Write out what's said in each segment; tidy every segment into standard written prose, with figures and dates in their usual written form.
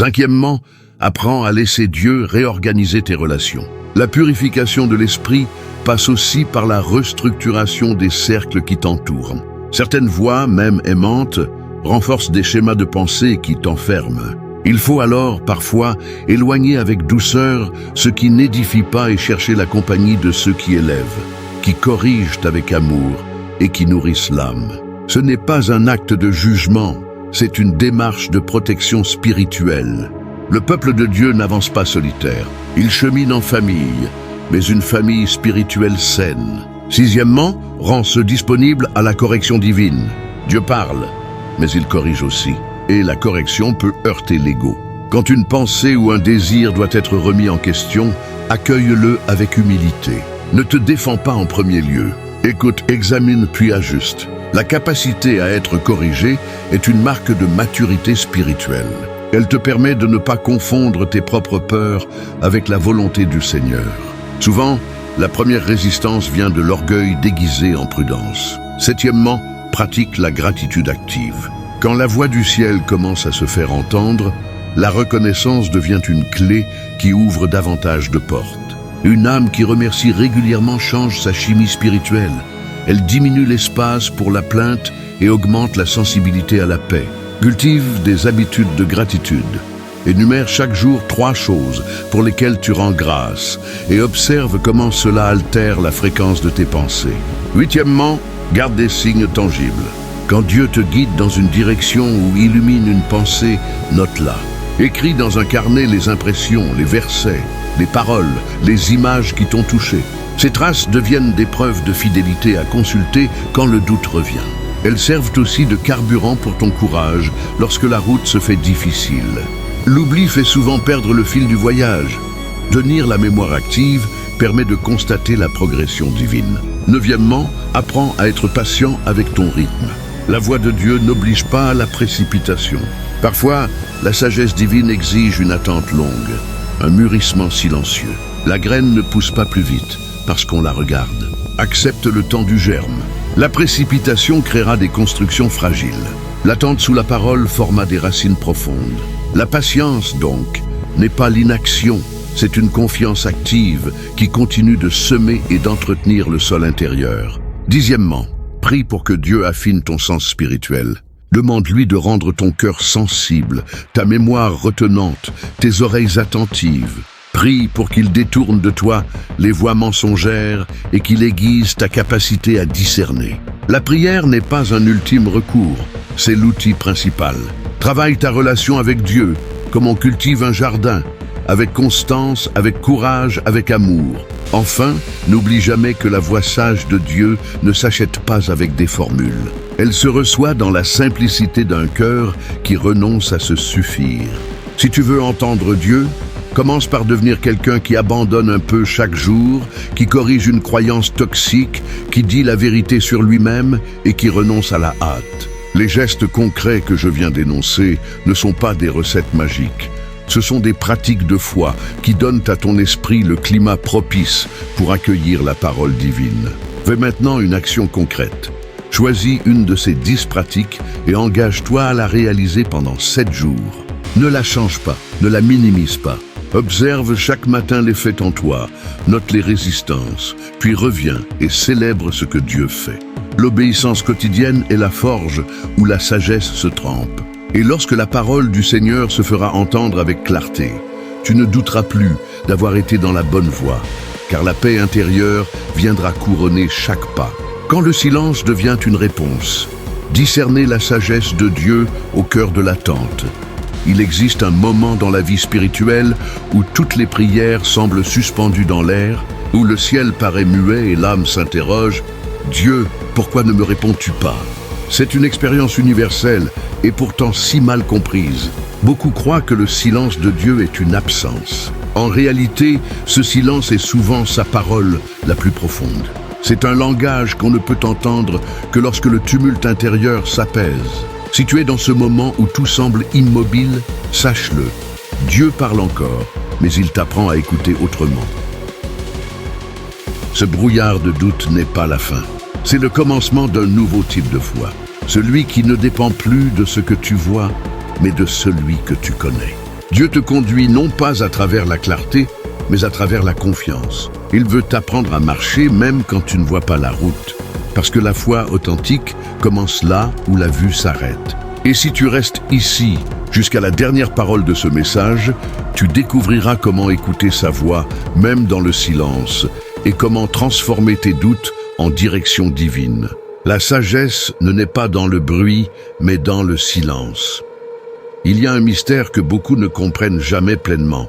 Cinquièmement, apprends à laisser Dieu réorganiser tes relations. La purification de l'esprit passe aussi par la restructuration des cercles qui t'entourent. Certaines voix, même aimantes, renforcent des schémas de pensée qui t'enferment. Il faut alors, parfois, éloigner avec douceur ce qui n'édifie pas et chercher la compagnie de ceux qui élèvent, qui corrigent avec amour et qui nourrissent l'âme. Ce n'est pas un acte de jugement, c'est une démarche de protection spirituelle. Le peuple de Dieu n'avance pas solitaire, il chemine en famille, mais une famille spirituelle saine. Sixièmement, rends-se disponible à la correction divine. Dieu parle, mais il corrige aussi. Et la correction peut heurter l'ego. Quand une pensée ou un désir doit être remis en question, accueille-le avec humilité. Ne te défends pas en premier lieu. Écoute, examine puis ajuste. La capacité à être corrigé est une marque de maturité spirituelle. Elle te permet de ne pas confondre tes propres peurs avec la volonté du Seigneur. Souvent, la première résistance vient de l'orgueil déguisé en prudence. Septièmement, pratique la gratitude active. Quand la voix du ciel commence à se faire entendre, la reconnaissance devient une clé qui ouvre davantage de portes. Une âme qui remercie régulièrement change sa chimie spirituelle. Elle diminue l'espace pour la plainte et augmente la sensibilité à la paix. Cultive des habitudes de gratitude. Énumère chaque jour 3 choses pour lesquelles tu rends grâce et observe comment cela altère la fréquence de tes pensées. Huitièmement, garde des signes tangibles. Quand Dieu te guide dans une direction ou illumine une pensée, note-la. Écris dans un carnet les impressions, les versets, les paroles, les images qui t'ont touché. Ces traces deviennent des preuves de fidélité à consulter quand le doute revient. Elles servent aussi de carburant pour ton courage lorsque la route se fait difficile. L'oubli fait souvent perdre le fil du voyage. Tenir la mémoire active permet de constater la progression divine. Neuvièmement, apprends à être patient avec ton rythme. La voix de Dieu n'oblige pas à la précipitation. Parfois, la sagesse divine exige une attente longue, un mûrissement silencieux. La graine ne pousse pas plus vite parce qu'on la regarde. Accepte le temps du germe. La précipitation créera des constructions fragiles. L'attente sous la parole forma des racines profondes. La patience, donc, n'est pas l'inaction, c'est une confiance active qui continue de semer et d'entretenir le sol intérieur. Dixièmement, prie pour que Dieu affine ton sens spirituel. Demande-lui de rendre ton cœur sensible, ta mémoire retenante, tes oreilles attentives. Prie pour qu'il détourne de toi les voix mensongères et qu'il aiguise ta capacité à discerner. La prière n'est pas un ultime recours, c'est l'outil principal. Travaille ta relation avec Dieu, comme on cultive un jardin, avec constance, avec courage, avec amour. Enfin, n'oublie jamais que la voix sage de Dieu ne s'achète pas avec des formules. Elle se reçoit dans la simplicité d'un cœur qui renonce à se suffire. Si tu veux entendre Dieu, commence par devenir quelqu'un qui abandonne un peu chaque jour, qui corrige une croyance toxique, qui dit la vérité sur lui-même et qui renonce à la hâte. Les gestes concrets que je viens d'énoncer ne sont pas des recettes magiques. Ce sont des pratiques de foi qui donnent à ton esprit le climat propice pour accueillir la parole divine. Fais maintenant une action concrète. Choisis une de ces 10 pratiques et engage-toi à la réaliser pendant 7 jours. Ne la change pas, ne la minimise pas. Observe chaque matin les faits en toi, note les résistances, puis reviens et célèbre ce que Dieu fait. L'obéissance quotidienne est la forge où la sagesse se trempe. Et lorsque la parole du Seigneur se fera entendre avec clarté, tu ne douteras plus d'avoir été dans la bonne voie, car la paix intérieure viendra couronner chaque pas. Quand le silence devient une réponse, discernez la sagesse de Dieu au cœur de l'attente. Il existe un moment dans la vie spirituelle où toutes les prières semblent suspendues dans l'air, où le ciel paraît muet et l'âme s'interroge « Dieu, pourquoi ne me réponds-tu pas ?» C'est une expérience universelle et pourtant si mal comprise. Beaucoup croient que le silence de Dieu est une absence. En réalité, ce silence est souvent sa parole la plus profonde. C'est un langage qu'on ne peut entendre que lorsque le tumulte intérieur s'apaise. Si tu es dans ce moment où tout semble immobile, sache-le. Dieu parle encore, mais il t'apprend à écouter autrement. Ce brouillard de doute n'est pas la fin. C'est le commencement d'un nouveau type de foi. Celui qui ne dépend plus de ce que tu vois, mais de celui que tu connais. Dieu te conduit non pas à travers la clarté, mais à travers la confiance. Il veut t'apprendre à marcher même quand tu ne vois pas la route. Parce que la foi authentique commence là où la vue s'arrête. Et si tu restes ici, jusqu'à la dernière parole de ce message, tu découvriras comment écouter sa voix, même dans le silence, et comment transformer tes doutes en direction divine. La sagesse ne naît pas dans le bruit, mais dans le silence. Il y a un mystère que beaucoup ne comprennent jamais pleinement.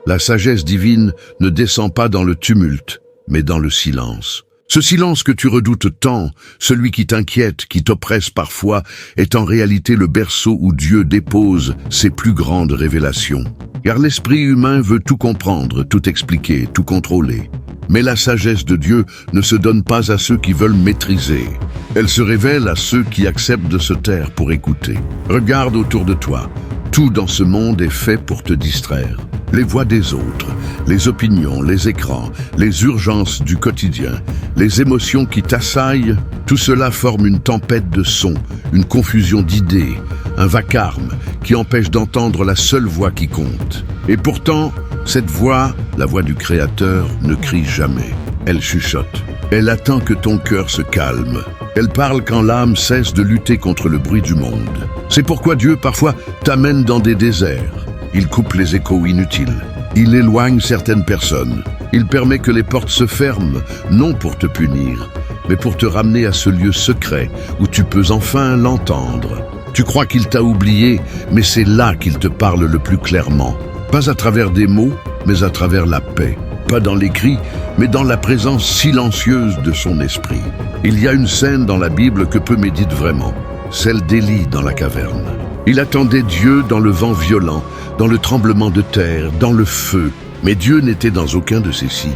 La sagesse divine ne descend pas dans le tumulte, mais dans le silence. Ce silence que tu redoutes tant, celui qui t'inquiète, qui t'oppresse parfois, est en réalité le berceau où Dieu dépose ses plus grandes révélations. Car l'esprit humain veut tout comprendre, tout expliquer, tout contrôler. Mais la sagesse de Dieu ne se donne pas à ceux qui veulent maîtriser. Elle se révèle à ceux qui acceptent de se taire pour écouter. Regarde autour de toi. Tout dans ce monde est fait pour te distraire. Les voix des autres, les opinions, les écrans, les urgences du quotidien, les émotions qui t'assaillent, tout cela forme une tempête de sons, une confusion d'idées, un vacarme qui empêche d'entendre la seule voix qui compte. Et pourtant, cette voix, la voix du Créateur, ne crie jamais. Elle chuchote. Elle attend que ton cœur se calme. Elle parle quand l'âme cesse de lutter contre le bruit du monde. C'est pourquoi Dieu parfois t'amène dans des déserts. Il coupe les échos inutiles. Il éloigne certaines personnes. Il permet que les portes se ferment, non pour te punir, mais pour te ramener à ce lieu secret où tu peux enfin l'entendre. Tu crois qu'il t'a oublié, mais c'est là qu'il te parle le plus clairement. Pas à travers des mots, mais à travers la paix. Pas dans les cris, mais dans la présence silencieuse de son esprit. Il y a une scène dans la Bible que peu méditent vraiment, celle d'Élie dans la caverne. Il attendait Dieu dans le vent violent, dans le tremblement de terre, dans le feu. Mais Dieu n'était dans aucun de ces signes.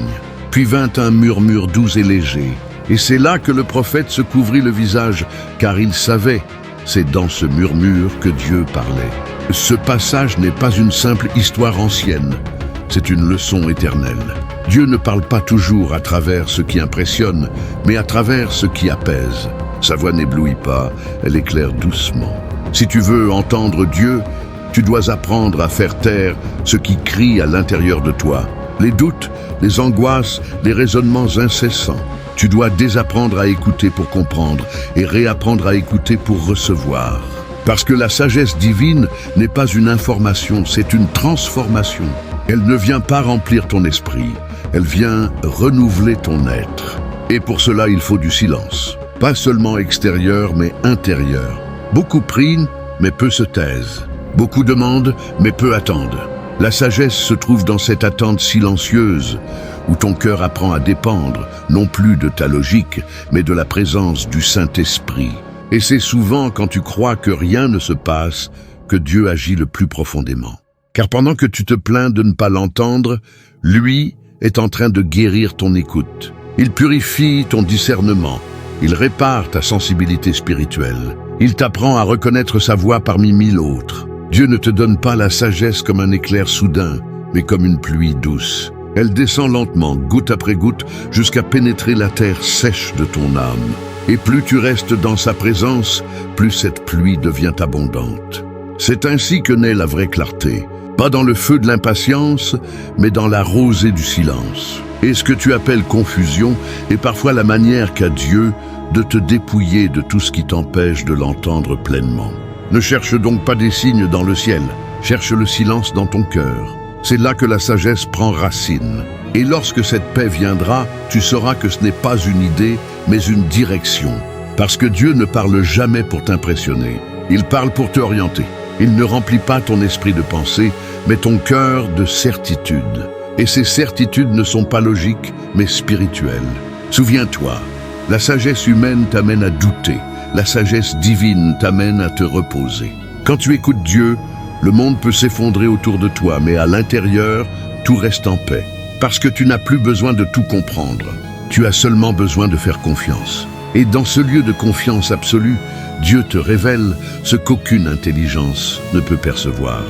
Puis vint un murmure doux et léger. Et c'est là que le prophète se couvrit le visage, car il savait, c'est dans ce murmure que Dieu parlait. Ce passage n'est pas une simple histoire ancienne, c'est une leçon éternelle. Dieu ne parle pas toujours à travers ce qui impressionne, mais à travers ce qui apaise. Sa voix n'éblouit pas, elle éclaire doucement. Si tu veux entendre Dieu, tu dois apprendre à faire taire ce qui crie à l'intérieur de toi. Les doutes, les angoisses, les raisonnements incessants. Tu dois désapprendre à écouter pour comprendre et réapprendre à écouter pour recevoir. Parce que la sagesse divine n'est pas une information, c'est une transformation. Elle ne vient pas remplir ton esprit, elle vient renouveler ton être. Et pour cela, il faut du silence. Pas seulement extérieur, mais intérieur. Beaucoup prient, mais peu se taisent. Beaucoup demandent, mais peu attendent. La sagesse se trouve dans cette attente silencieuse, où ton cœur apprend à dépendre, non plus de ta logique, mais de la présence du Saint-Esprit. Et c'est souvent quand tu crois que rien ne se passe, que Dieu agit le plus profondément. Car pendant que tu te plains de ne pas l'entendre, lui est en train de guérir ton écoute. Il purifie ton discernement. Il répare ta sensibilité spirituelle. Il t'apprend à reconnaître sa voix parmi mille autres. Dieu ne te donne pas la sagesse comme un éclair soudain, mais comme une pluie douce. Elle descend lentement, goutte après goutte, jusqu'à pénétrer la terre sèche de ton âme. Et plus tu restes dans sa présence, plus cette pluie devient abondante. C'est ainsi que naît la vraie clarté. Pas dans le feu de l'impatience, mais dans la rosée du silence. Et ce que tu appelles confusion est parfois la manière qu'a Dieu de te dépouiller de tout ce qui t'empêche de l'entendre pleinement. Ne cherche donc pas des signes dans le ciel, cherche le silence dans ton cœur. C'est là que la sagesse prend racine. Et lorsque cette paix viendra, tu sauras que ce n'est pas une idée, mais une direction. Parce que Dieu ne parle jamais pour t'impressionner, il parle pour t'orienter. Il ne remplit pas ton esprit de pensée, mais ton cœur de certitude. Et ces certitudes ne sont pas logiques, mais spirituelles. Souviens-toi, la sagesse humaine t'amène à douter. La sagesse divine t'amène à te reposer. Quand tu écoutes Dieu, le monde peut s'effondrer autour de toi, mais à l'intérieur, tout reste en paix. Parce que tu n'as plus besoin de tout comprendre. Tu as seulement besoin de faire confiance. Et dans ce lieu de confiance absolue, Dieu te révèle ce qu'aucune intelligence ne peut percevoir.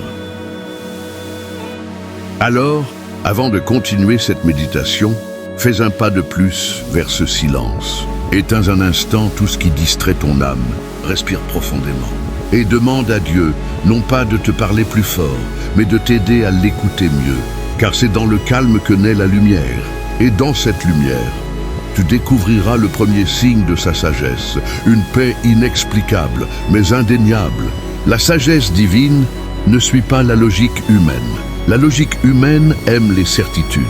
Alors, avant de continuer cette méditation, fais un pas de plus vers ce silence. Éteins un instant tout ce qui distrait ton âme. Respire profondément. Et demande à Dieu, non pas de te parler plus fort, mais de t'aider à l'écouter mieux. Car c'est dans le calme que naît la lumière. Et dans cette lumière, tu découvriras le premier signe de sa sagesse, une paix inexplicable, mais indéniable. La sagesse divine ne suit pas la logique humaine. La logique humaine aime les certitudes.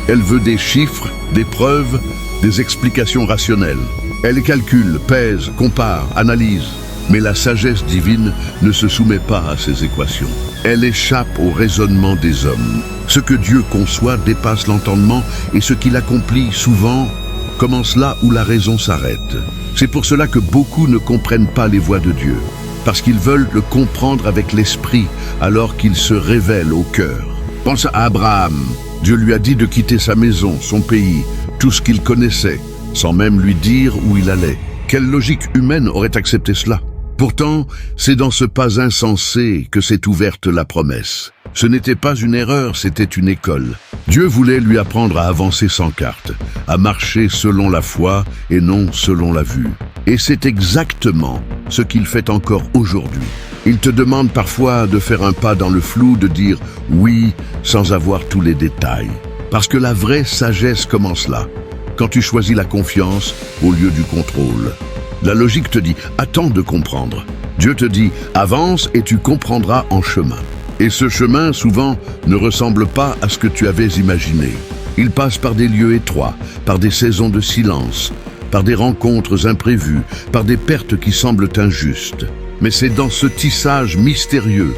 Elle veut des chiffres, des preuves, des explications rationnelles. Elle calcule, pèse, compare, analyse. Mais la sagesse divine ne se soumet pas à ces équations. Elle échappe au raisonnement des hommes. Ce que Dieu conçoit dépasse l'entendement et ce qu'il accomplit souvent commence là où la raison s'arrête. C'est pour cela que beaucoup ne comprennent pas les voies de Dieu, parce qu'ils veulent le comprendre avec l'esprit alors qu'il se révèle au cœur. Pense à Abraham. Dieu lui a dit de quitter sa maison, son pays, tout ce qu'il connaissait, sans même lui dire où il allait. Quelle logique humaine aurait accepté cela? Pourtant, c'est dans ce pas insensé que s'est ouverte la promesse. Ce n'était pas une erreur, c'était une école. Dieu voulait lui apprendre à avancer sans carte, à marcher selon la foi et non selon la vue. Et c'est exactement ce qu'il fait encore aujourd'hui. Il te demande parfois de faire un pas dans le flou, de dire oui sans avoir tous les détails. Parce que la vraie sagesse commence là, quand tu choisis la confiance au lieu du contrôle. La logique te dit « attends de comprendre ». Dieu te dit « avance et tu comprendras en chemin ». Et ce chemin, souvent, ne ressemble pas à ce que tu avais imaginé. Il passe par des lieux étroits, par des saisons de silence, par des rencontres imprévues, par des pertes qui semblent injustes. Mais c'est dans ce tissage mystérieux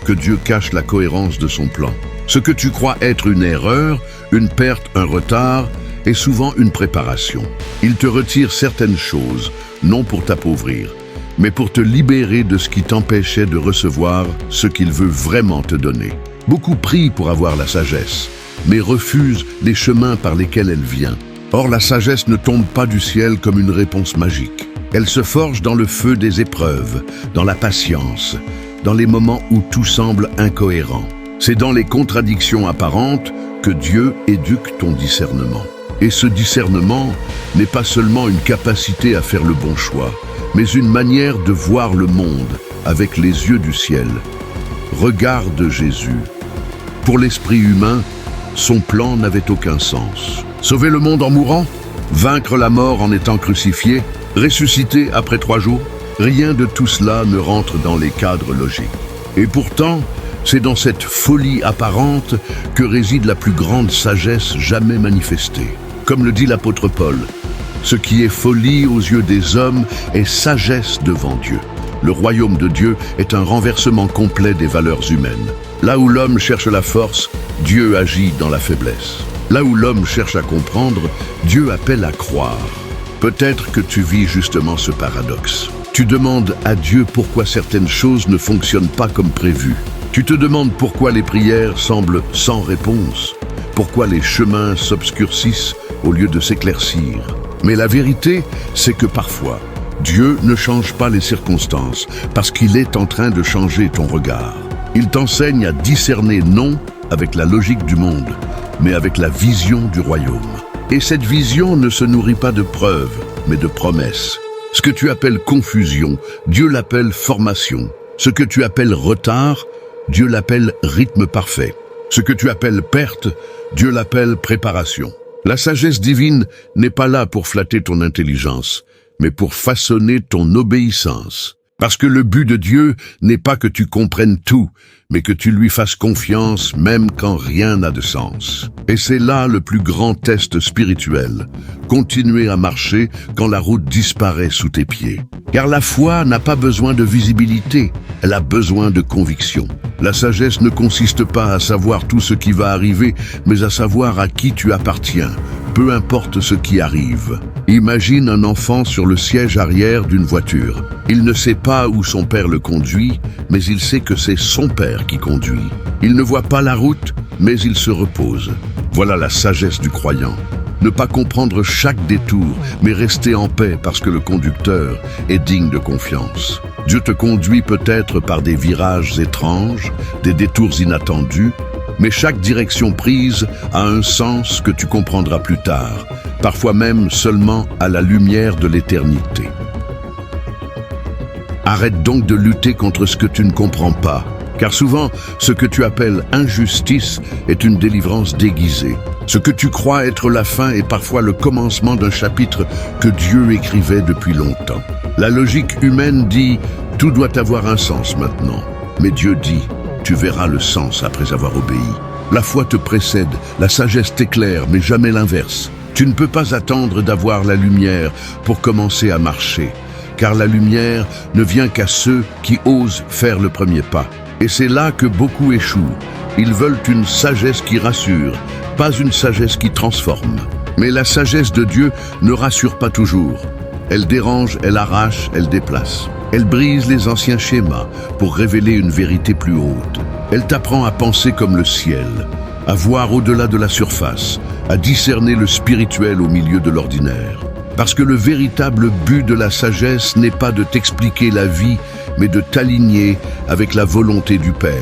que Dieu cache la cohérence de son plan. Ce que tu crois être une erreur, une perte, un retard, est souvent une préparation. Il te retire certaines choses, non pour t'appauvrir, mais pour te libérer de ce qui t'empêchait de recevoir ce qu'il veut vraiment te donner. Beaucoup prient pour avoir la sagesse, mais refusent les chemins par lesquels elle vient. Or, la sagesse ne tombe pas du ciel comme une réponse magique. Elle se forge dans le feu des épreuves, dans la patience, dans les moments où tout semble incohérent. C'est dans les contradictions apparentes que Dieu éduque ton discernement. Et ce discernement n'est pas seulement une capacité à faire le bon choix, mais une manière de voir le monde avec les yeux du ciel. Regarde Jésus. Pour l'esprit humain, son plan n'avait aucun sens. Sauver le monde en mourant? Vaincre la mort en étant crucifié? Ressusciter après 3 jours? Rien de tout cela ne rentre dans les cadres logiques. Et pourtant, c'est dans cette folie apparente que réside la plus grande sagesse jamais manifestée. Comme le dit l'apôtre Paul, ce qui est folie aux yeux des hommes est sagesse devant Dieu. Le royaume de Dieu est un renversement complet des valeurs humaines. Là où l'homme cherche la force, Dieu agit dans la faiblesse. Là où l'homme cherche à comprendre, Dieu appelle à croire. Peut-être que tu vis justement ce paradoxe. Tu demandes à Dieu pourquoi certaines choses ne fonctionnent pas comme prévu. Tu te demandes pourquoi les prières semblent sans réponse, pourquoi les chemins s'obscurcissent au lieu de s'éclaircir. Mais la vérité, c'est que parfois, Dieu ne change pas les circonstances parce qu'il est en train de changer ton regard. Il t'enseigne à discerner non avec la logique du monde, mais avec la vision du royaume. Et cette vision ne se nourrit pas de preuves, mais de promesses. Ce que tu appelles confusion, Dieu l'appelle formation. Ce que tu appelles retard, Dieu l'appelle rythme parfait. Ce que tu appelles perte, Dieu l'appelle préparation. La sagesse divine n'est pas là pour flatter ton intelligence, mais pour façonner ton obéissance. Parce que le but de Dieu n'est pas que tu comprennes tout, mais que tu lui fasses confiance même quand rien n'a de sens. Et c'est là le plus grand test spirituel. Continuer à marcher quand la route disparaît sous tes pieds. Car la foi n'a pas besoin de visibilité, elle a besoin de conviction. La sagesse ne consiste pas à savoir tout ce qui va arriver, mais à savoir à qui tu appartiens, peu importe ce qui arrive. Imagine un enfant sur le siège arrière d'une voiture. Il ne sait pas où son père le conduit, mais il sait que c'est son père qui conduit. Il ne voit pas la route, mais il se repose. Voilà la sagesse du croyant. Ne pas comprendre chaque détour, mais rester en paix parce que le conducteur est digne de confiance. Dieu te conduit peut-être par des virages étranges, des détours inattendus, mais chaque direction prise a un sens que tu comprendras plus tard, parfois même seulement à la lumière de l'éternité. Arrête donc de lutter contre ce que tu ne comprends pas Car souvent, ce que tu appelles injustice est une délivrance déguisée. Ce que tu crois être la fin est parfois le commencement d'un chapitre que Dieu écrivait depuis longtemps. La logique humaine dit « tout doit avoir un sens maintenant ». Mais Dieu dit « tu verras le sens après avoir obéi ». La foi te précède, la sagesse t'éclaire, mais jamais l'inverse. Tu ne peux pas attendre d'avoir la lumière pour commencer à marcher, car la lumière ne vient qu'à ceux qui osent faire le premier pas. Et c'est là que beaucoup échouent. Ils veulent une sagesse qui rassure, pas une sagesse qui transforme. Mais la sagesse de Dieu ne rassure pas toujours. Elle dérange, elle arrache, elle déplace. Elle brise les anciens schémas pour révéler une vérité plus haute. Elle t'apprend à penser comme le ciel, à voir au-delà de la surface, à discerner le spirituel au milieu de l'ordinaire. Parce que le véritable but de la sagesse n'est pas de t'expliquer la vie, mais de t'aligner avec la volonté du Père.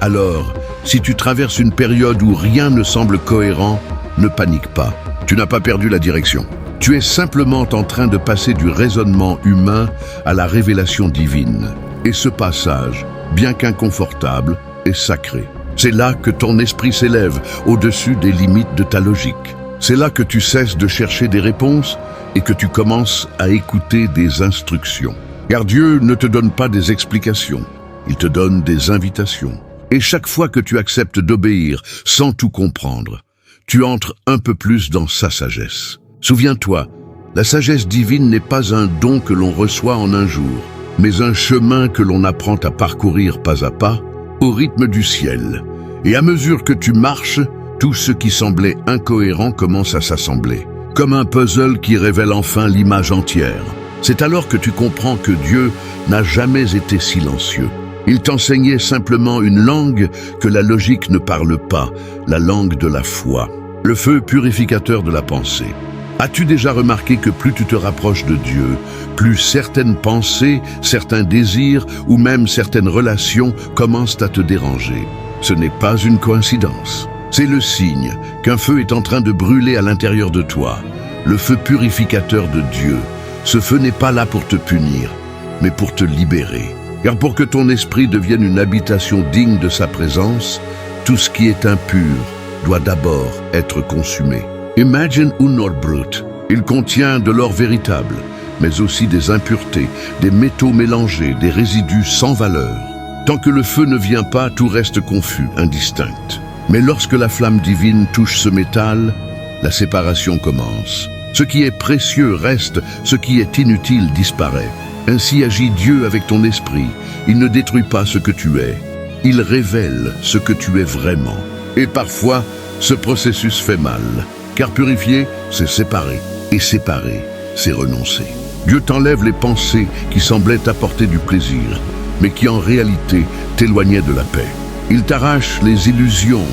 Alors, si tu traverses une période où rien ne semble cohérent, ne panique pas. Tu n'as pas perdu la direction. Tu es simplement en train de passer du raisonnement humain à la révélation divine. Et ce passage, bien qu'inconfortable, est sacré. C'est là que ton esprit s'élève au-dessus des limites de ta logique. C'est là que tu cesses de chercher des réponses et que tu commences à écouter des instructions. Car Dieu ne te donne pas des explications, il te donne des invitations. Et chaque fois que tu acceptes d'obéir sans tout comprendre, tu entres un peu plus dans sa sagesse. Souviens-toi, la sagesse divine n'est pas un don que l'on reçoit en un jour, mais un chemin que l'on apprend à parcourir pas à pas, au rythme du ciel. Et à mesure que tu marches, tout ce qui semblait incohérent commence à s'assembler, comme un puzzle qui révèle enfin l'image entière. C'est alors que tu comprends que Dieu n'a jamais été silencieux. Il t'enseignait simplement une langue que la logique ne parle pas, la langue de la foi, le feu purificateur de la pensée. As-tu déjà remarqué que plus tu te rapproches de Dieu, plus certaines pensées, certains désirs ou même certaines relations commencent à te déranger? Ce n'est pas une coïncidence. C'est le signe qu'un feu est en train de brûler à l'intérieur de toi, le feu purificateur de Dieu. Ce feu n'est pas là pour te punir, mais pour te libérer. Car pour que ton esprit devienne une habitation digne de sa présence, tout ce qui est impur doit d'abord être consumé. Imagine un or brut. Il contient de l'or véritable, mais aussi des impuretés, des métaux mélangés, des résidus sans valeur. Tant que le feu ne vient pas, tout reste confus, indistinct. Mais lorsque la flamme divine touche ce métal, la séparation commence. Ce qui est précieux reste, ce qui est inutile disparaît. Ainsi agit Dieu avec ton esprit. Il ne détruit pas ce que tu es. Il révèle ce que tu es vraiment. Et parfois, ce processus fait mal. Car purifier, c'est séparer. Et séparer, c'est renoncer. Dieu t'enlève les pensées qui semblaient t'apporter du plaisir, mais qui en réalité t'éloignaient de la paix. Il t'arrache les illusions,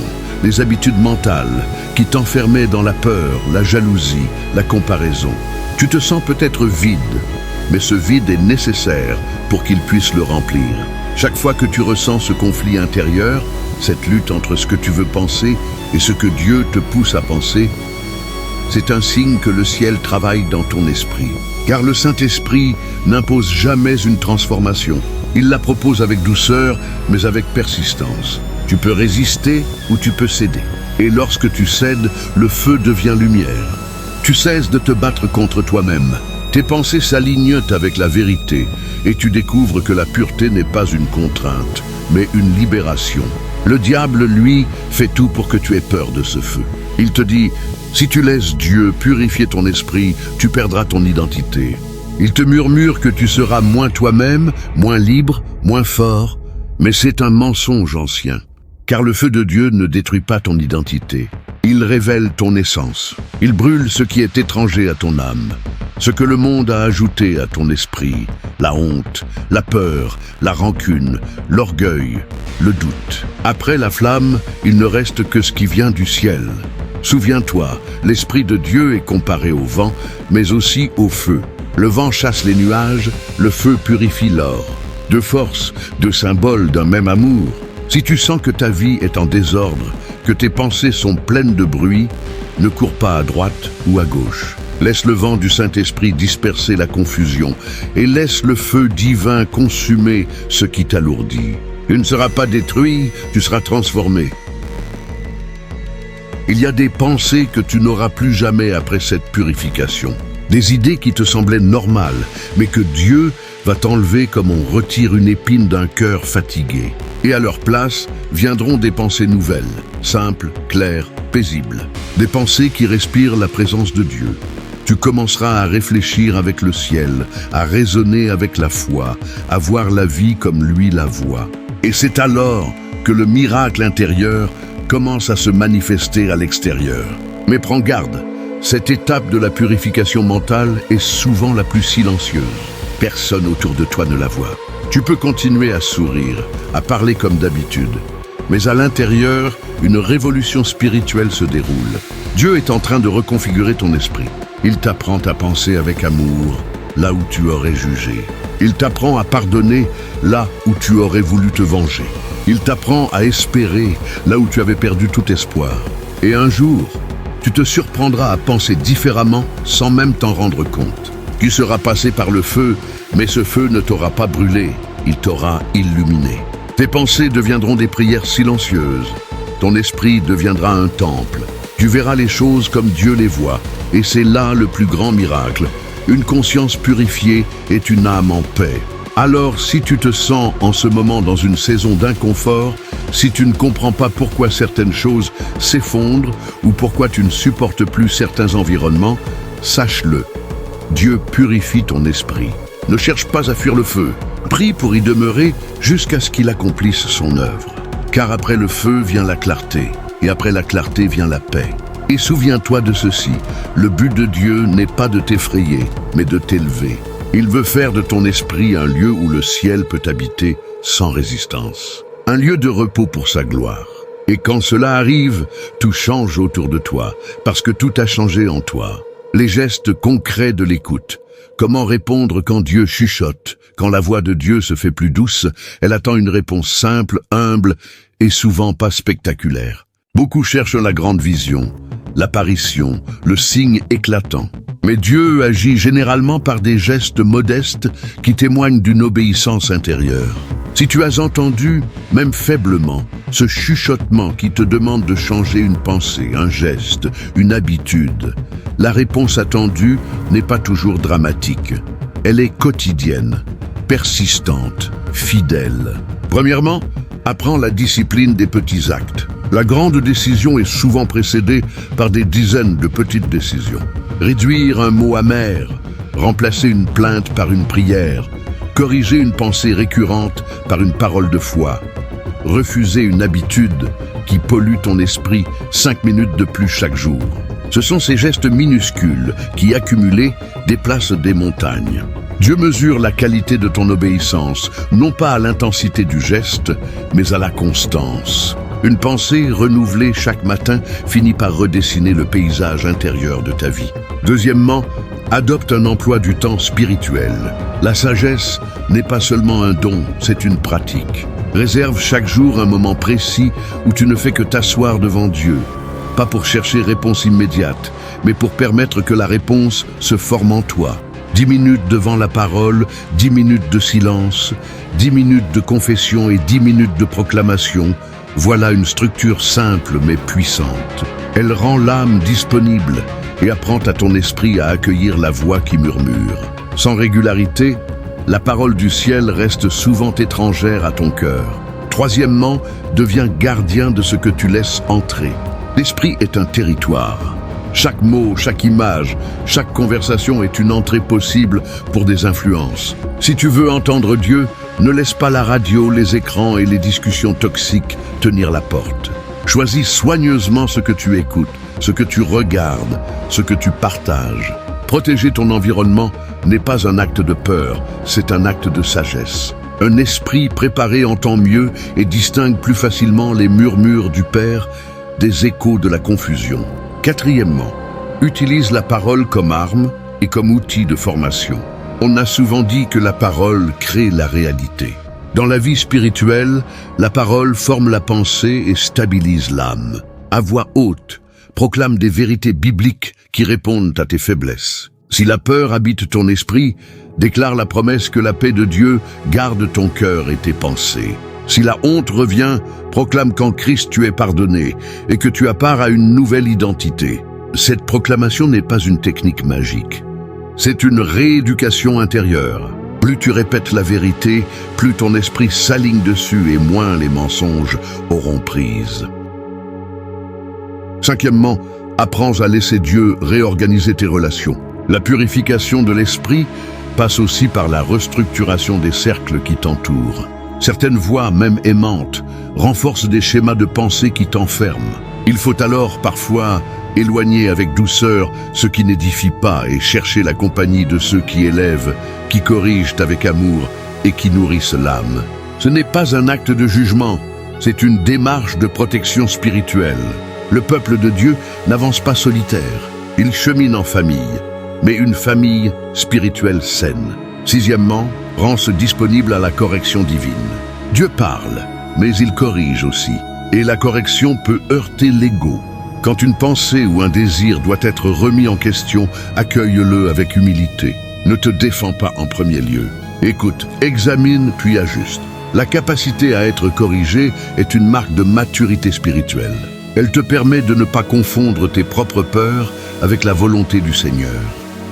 les habitudes mentales qui t'enfermaient dans la peur, la jalousie, la comparaison. Tu te sens peut-être vide, mais ce vide est nécessaire pour qu'il puisse le remplir. Chaque fois que tu ressens ce conflit intérieur, cette lutte entre ce que tu veux penser et ce que Dieu te pousse à penser, c'est un signe que le ciel travaille dans ton esprit. Car le Saint-Esprit n'impose jamais une transformation. Il la propose avec douceur, mais avec persistance. Tu peux résister ou tu peux céder. Et lorsque tu cèdes, le feu devient lumière. Tu cesses de te battre contre toi-même. Tes pensées s'alignent avec la vérité et tu découvres que la pureté n'est pas une contrainte, mais une libération. Le diable, lui, fait tout pour que tu aies peur de ce feu. Il te dit, si tu laisses Dieu purifier ton esprit, tu perdras ton identité. Il te murmure que tu seras moins toi-même, moins libre, moins fort, mais c'est un mensonge ancien. Car le feu de Dieu ne détruit pas ton identité. Il révèle ton essence. Il brûle ce qui est étranger à ton âme, ce que le monde a ajouté à ton esprit, la honte, la peur, la rancune, l'orgueil, le doute. Après la flamme, il ne reste que ce qui vient du ciel. Souviens-toi, l'Esprit de Dieu est comparé au vent, mais aussi au feu. Le vent chasse les nuages, le feu purifie l'or. Deux forces, deux symboles d'un même amour. Si tu sens que ta vie est en désordre, que tes pensées sont pleines de bruit, ne cours pas à droite ou à gauche. Laisse le vent du Saint-Esprit disperser la confusion et laisse le feu divin consumer ce qui t'alourdit. Tu ne seras pas détruit, tu seras transformé. Il y a des pensées que tu n'auras plus jamais après cette purification. Des idées qui te semblaient normales, mais que Dieu va t'enlever comme on retire une épine d'un cœur fatigué. Et à leur place viendront des pensées nouvelles, simples, claires, paisibles. Des pensées qui respirent la présence de Dieu. Tu commenceras à réfléchir avec le ciel, à raisonner avec la foi, à voir la vie comme lui la voit. Et c'est alors que le miracle intérieur commence à se manifester à l'extérieur. Mais prends garde, cette étape de la purification mentale est souvent la plus silencieuse. Personne autour de toi ne la voit. Tu peux continuer à sourire, à parler comme d'habitude. Mais à l'intérieur, une révolution spirituelle se déroule. Dieu est en train de reconfigurer ton esprit. Il t'apprend à penser avec amour, là où tu aurais jugé. Il t'apprend à pardonner, là où tu aurais voulu te venger. Il t'apprend à espérer, là où tu avais perdu tout espoir. Et un jour, tu te surprendras à penser différemment sans même t'en rendre compte. Tu seras passé par le feu, mais ce feu ne t'aura pas brûlé, il t'aura illuminé. Tes pensées deviendront des prières silencieuses. Ton esprit deviendra un temple. Tu verras les choses comme Dieu les voit, et c'est là le plus grand miracle. Une conscience purifiée est une âme en paix. Alors, si tu te sens en ce moment dans une saison d'inconfort, si tu ne comprends pas pourquoi certaines choses s'effondrent ou pourquoi tu ne supportes plus certains environnements, sache-le, Dieu purifie ton esprit. Ne cherche pas à fuir le feu. Prie pour y demeurer jusqu'à ce qu'il accomplisse son œuvre. Car après le feu vient la clarté, et après la clarté vient la paix. Et souviens-toi de ceci, le but de Dieu n'est pas de t'effrayer, mais de t'élever. Il veut faire de ton esprit un lieu où le ciel peut habiter sans résistance. Un lieu de repos pour sa gloire. Et quand cela arrive, tout change autour de toi, parce que tout a changé en toi. Les gestes concrets de l'écoute. Comment répondre quand Dieu chuchote? Quand la voix de Dieu se fait plus douce, elle attend une réponse simple, humble et souvent pas spectaculaire. Beaucoup cherchent la grande vision, l'apparition, le signe éclatant. Mais Dieu agit généralement par des gestes modestes qui témoignent d'une obéissance intérieure. Si tu as entendu, même faiblement, ce chuchotement qui te demande de changer une pensée, un geste, une habitude, la réponse attendue n'est pas toujours dramatique. Elle est quotidienne, persistante, fidèle. Premièrement, apprends la discipline des petits actes. La grande décision est souvent précédée par des dizaines de petites décisions. Réduire un mot amer, remplacer une plainte par une prière, corriger une pensée récurrente par une parole de foi, refuser une habitude qui pollue ton esprit 5 minutes de plus chaque jour. Ce sont ces gestes minuscules qui, accumulés, déplacent des montagnes. Dieu mesure la qualité de ton obéissance, non pas à l'intensité du geste, mais à la constance. Une pensée renouvelée chaque matin finit par redessiner le paysage intérieur de ta vie. Deuxièmement, adopte un emploi du temps spirituel. La sagesse n'est pas seulement un don, c'est une pratique. Réserve chaque jour un moment précis où tu ne fais que t'asseoir devant Dieu. Pas pour chercher réponse immédiate, mais pour permettre que la réponse se forme en toi. 10 minutes devant la parole, 10 minutes de silence, 10 minutes de confession et 10 minutes de proclamation. Voilà une structure simple mais puissante. Elle rend l'âme disponible et apprend à ton esprit à accueillir la voix qui murmure. Sans régularité, la parole du ciel reste souvent étrangère à ton cœur. Troisièmement, deviens gardien de ce que tu laisses entrer. L'esprit est un territoire. Chaque mot, chaque image, chaque conversation est une entrée possible pour des influences. Si tu veux entendre Dieu, ne laisse pas la radio, les écrans et les discussions toxiques tenir la porte. Choisis soigneusement ce que tu écoutes, ce que tu regardes, ce que tu partages. Protéger ton environnement n'est pas un acte de peur, c'est un acte de sagesse. Un esprit préparé entend mieux et distingue plus facilement les murmures du Père des échos de la confusion. Quatrièmement, utilise la parole comme arme et comme outil de formation. On a souvent dit que la parole crée la réalité. Dans la vie spirituelle, la parole forme la pensée et stabilise l'âme. À voix haute, proclame des vérités bibliques qui répondent à tes faiblesses. Si la peur habite ton esprit, déclare la promesse que la paix de Dieu garde ton cœur et tes pensées. Si la honte revient, proclame qu'en Christ tu es pardonné et que tu as part à une nouvelle identité. Cette proclamation n'est pas une technique magique. C'est une rééducation intérieure. Plus tu répètes la vérité, plus ton esprit s'aligne dessus et moins les mensonges auront prise. Cinquièmement, apprends à laisser Dieu réorganiser tes relations. La purification de l'esprit passe aussi par la restructuration des cercles qui t'entourent. Certaines voix, même aimantes, renforcent des schémas de pensée qui t'enferment. Il faut alors parfois éloigner avec douceur ce qui n'édifie pas et chercher la compagnie de ceux qui élèvent, qui corrigent avec amour et qui nourrissent l'âme. Ce n'est pas un acte de jugement, c'est une démarche de protection spirituelle. Le peuple de Dieu n'avance pas solitaire, il chemine en famille, mais une famille spirituelle saine. Sixièmement, rends-se disponible à la correction divine. Dieu parle, mais il corrige aussi. Et la correction peut heurter l'ego. Quand une pensée ou un désir doit être remis en question, accueille-le avec humilité. Ne te défends pas en premier lieu. Écoute, examine puis ajuste. La capacité à être corrigé est une marque de maturité spirituelle. Elle te permet de ne pas confondre tes propres peurs avec la volonté du Seigneur.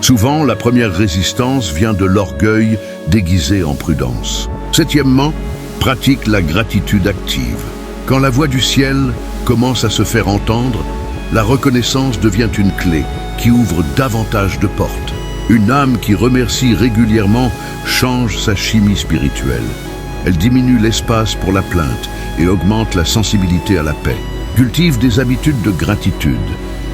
Souvent, la première résistance vient de l'orgueil déguisé en prudence. Septièmement, pratique la gratitude active. Quand la voix du ciel commence à se faire entendre, la reconnaissance devient une clé qui ouvre davantage de portes. Une âme qui remercie régulièrement change sa chimie spirituelle. Elle diminue l'espace pour la plainte et augmente la sensibilité à la paix. Cultive des habitudes de gratitude.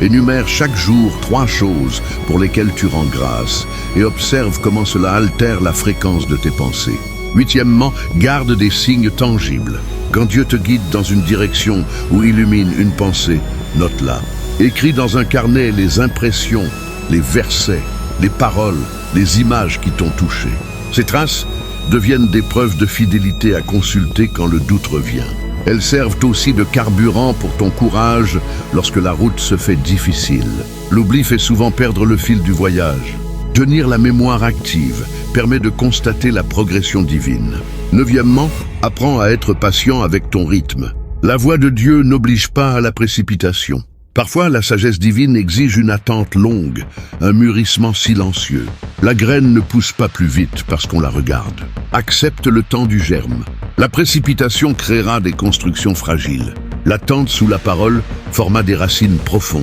Énumère chaque jour 3 choses pour lesquelles tu rends grâce et observe comment cela altère la fréquence de tes pensées. Huitièmement, garde des signes tangibles. Quand Dieu te guide dans une direction ou illumine une pensée, note-la. Écris dans un carnet les impressions, les versets, les paroles, les images qui t'ont touché. Ces traces deviennent des preuves de fidélité à consulter quand le doute revient. Elles servent aussi de carburant pour ton courage lorsque la route se fait difficile. L'oubli fait souvent perdre le fil du voyage. Tenir la mémoire active permet de constater la progression divine. Neuvièmement, apprends à être patient avec ton rythme. La voix de Dieu n'oblige pas à la précipitation. Parfois, la sagesse divine exige une attente longue, un mûrissement silencieux. La graine ne pousse pas plus vite parce qu'on la regarde. Accepte le temps du germe. La précipitation créera des constructions fragiles. L'attente sous la parole forma des racines profondes.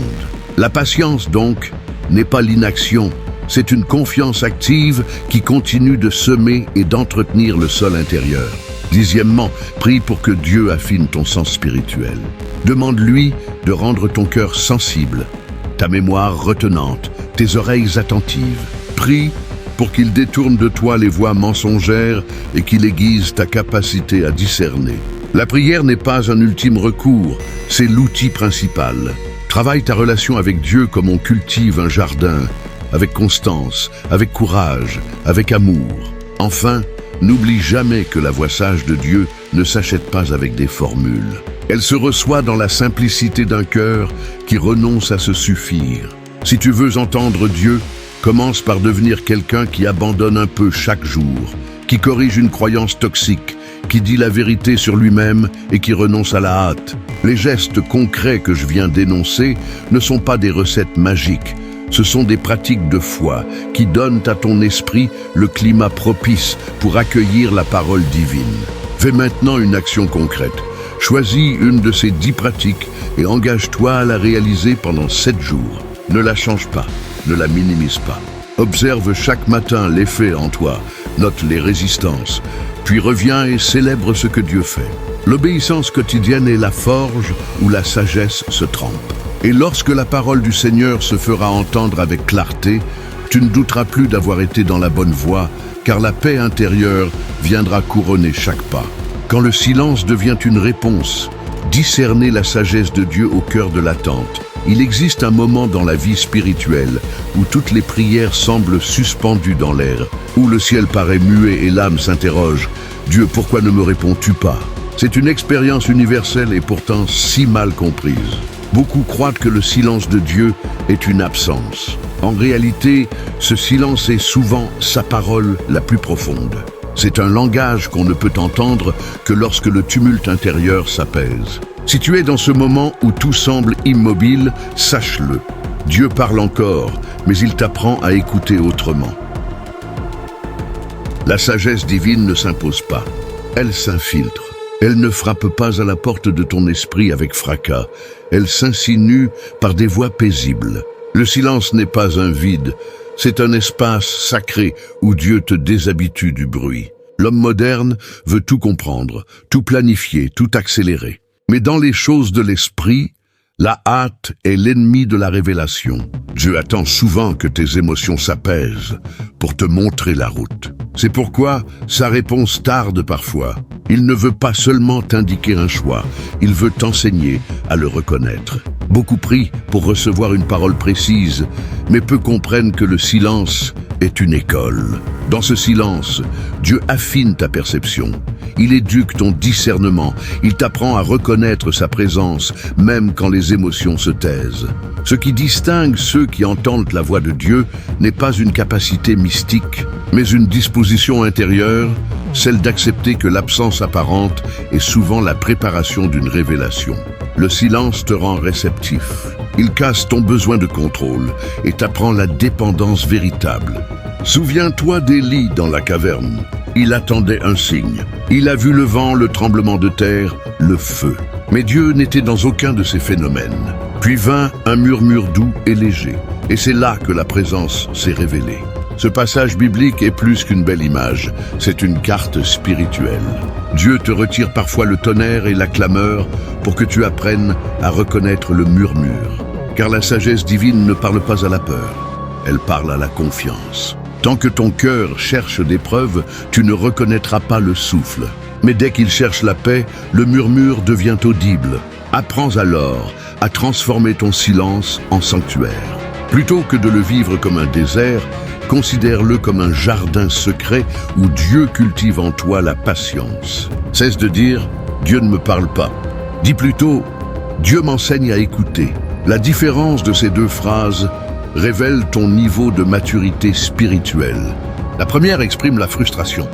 La patience, donc, n'est pas l'inaction, c'est une confiance active qui continue de semer et d'entretenir le sol intérieur. Dixièmement, prie pour que Dieu affine ton sens spirituel. Demande-lui de rendre ton cœur sensible, ta mémoire retenante, tes oreilles attentives. Prie pour qu'il détourne de toi les voix mensongères et qu'il aiguise ta capacité à discerner. La prière n'est pas un ultime recours, c'est l'outil principal. Travaille ta relation avec Dieu comme on cultive un jardin, avec constance, avec courage, avec amour. Enfin, n'oublie jamais que la voix sage de Dieu ne s'achète pas avec des formules. Elle se reçoit dans la simplicité d'un cœur qui renonce à se suffire. Si tu veux entendre Dieu, commence par devenir quelqu'un qui abandonne un peu chaque jour, qui corrige une croyance toxique, qui dit la vérité sur lui-même et qui renonce à la hâte. Les gestes concrets que je viens d'énoncer ne sont pas des recettes magiques. Ce sont des pratiques de foi qui donnent à ton esprit le climat propice pour accueillir la parole divine. Fais maintenant une action concrète. Choisis une de ces 10 pratiques et engage-toi à la réaliser pendant 7 jours. Ne la change pas, ne la minimise pas. Observe chaque matin l'effet en toi, note les résistances, puis reviens et célèbre ce que Dieu fait. L'obéissance quotidienne est la forge où la sagesse se trempe. Et lorsque la parole du Seigneur se fera entendre avec clarté, tu ne douteras plus d'avoir été dans la bonne voie, car la paix intérieure viendra couronner chaque pas. Quand le silence devient une réponse, discernez la sagesse de Dieu au cœur de l'attente. Il existe un moment dans la vie spirituelle où toutes les prières semblent suspendues dans l'air, où le ciel paraît muet et l'âme s'interroge « Dieu, pourquoi ne me réponds-tu pas ?» C'est une expérience universelle et pourtant si mal comprise. Beaucoup croient que le silence de Dieu est une absence. En réalité, ce silence est souvent sa parole la plus profonde. C'est un langage qu'on ne peut entendre que lorsque le tumulte intérieur s'apaise. Si tu es dans ce moment où tout semble immobile, sache-le. Dieu parle encore, mais il t'apprend à écouter autrement. La sagesse divine ne s'impose pas. Elle s'infiltre. Elle ne frappe pas à la porte de ton esprit avec fracas. Elle s'insinue par des voies paisibles. Le silence n'est pas un vide. C'est un espace sacré où Dieu te déshabitue du bruit. L'homme moderne veut tout comprendre, tout planifier, tout accélérer. Mais dans les choses de l'esprit, la hâte est l'ennemi de la révélation. Dieu attend souvent que tes émotions s'apaisent pour te montrer la route. C'est pourquoi sa réponse tarde parfois. Il ne veut pas seulement t'indiquer un choix, il veut t'enseigner à le reconnaître. Beaucoup prient pour recevoir une parole précise, mais peu comprennent que le silence est une école. Dans ce silence, Dieu affine ta perception. Il éduque ton discernement. Il t'apprend à reconnaître sa présence, même quand les émotions se taisent. Ce qui distingue ceux qui entendent la voix de Dieu n'est pas une capacité mystique, mais une disposition intérieure, celle d'accepter que l'absence apparente est souvent la préparation d'une révélation. Le silence te rend réceptif. Il casse ton besoin de contrôle et t'apprend la dépendance véritable. Souviens-toi d'Élie dans la caverne. Il attendait un signe. Il a vu le vent, le tremblement de terre, le feu. Mais Dieu n'était dans aucun de ces phénomènes. Puis vint un murmure doux et léger. Et c'est là que la présence s'est révélée. Ce passage biblique est plus qu'une belle image, c'est une carte spirituelle. Dieu te retire parfois le tonnerre et la clameur pour que tu apprennes à reconnaître le murmure. Car la sagesse divine ne parle pas à la peur, elle parle à la confiance. Tant que ton cœur cherche des preuves, tu ne reconnaîtras pas le souffle. Mais dès qu'il cherche la paix, le murmure devient audible. Apprends alors à transformer ton silence en sanctuaire. Plutôt que de le vivre comme un désert, considère-le comme un jardin secret où Dieu cultive en toi la patience. Cesse de dire « Dieu ne me parle pas ». Dis plutôt « Dieu m'enseigne à écouter ». La différence de ces deux phrases révèle ton niveau de maturité spirituelle. La première exprime la frustration,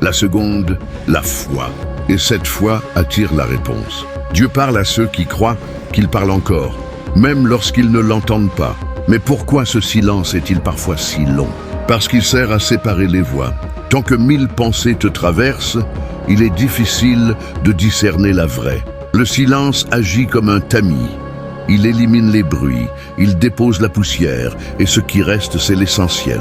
la seconde, la foi. Et cette foi attire la réponse. Dieu parle à ceux qui croient qu'il parle encore, même lorsqu'ils ne l'entendent pas. Mais pourquoi ce silence est-il parfois si long? Parce qu'il sert à séparer les voix. Tant que 1000 pensées te traversent, il est difficile de discerner la vraie. Le silence agit comme un tamis. Il élimine les bruits, il dépose la poussière, et ce qui reste, c'est l'essentiel.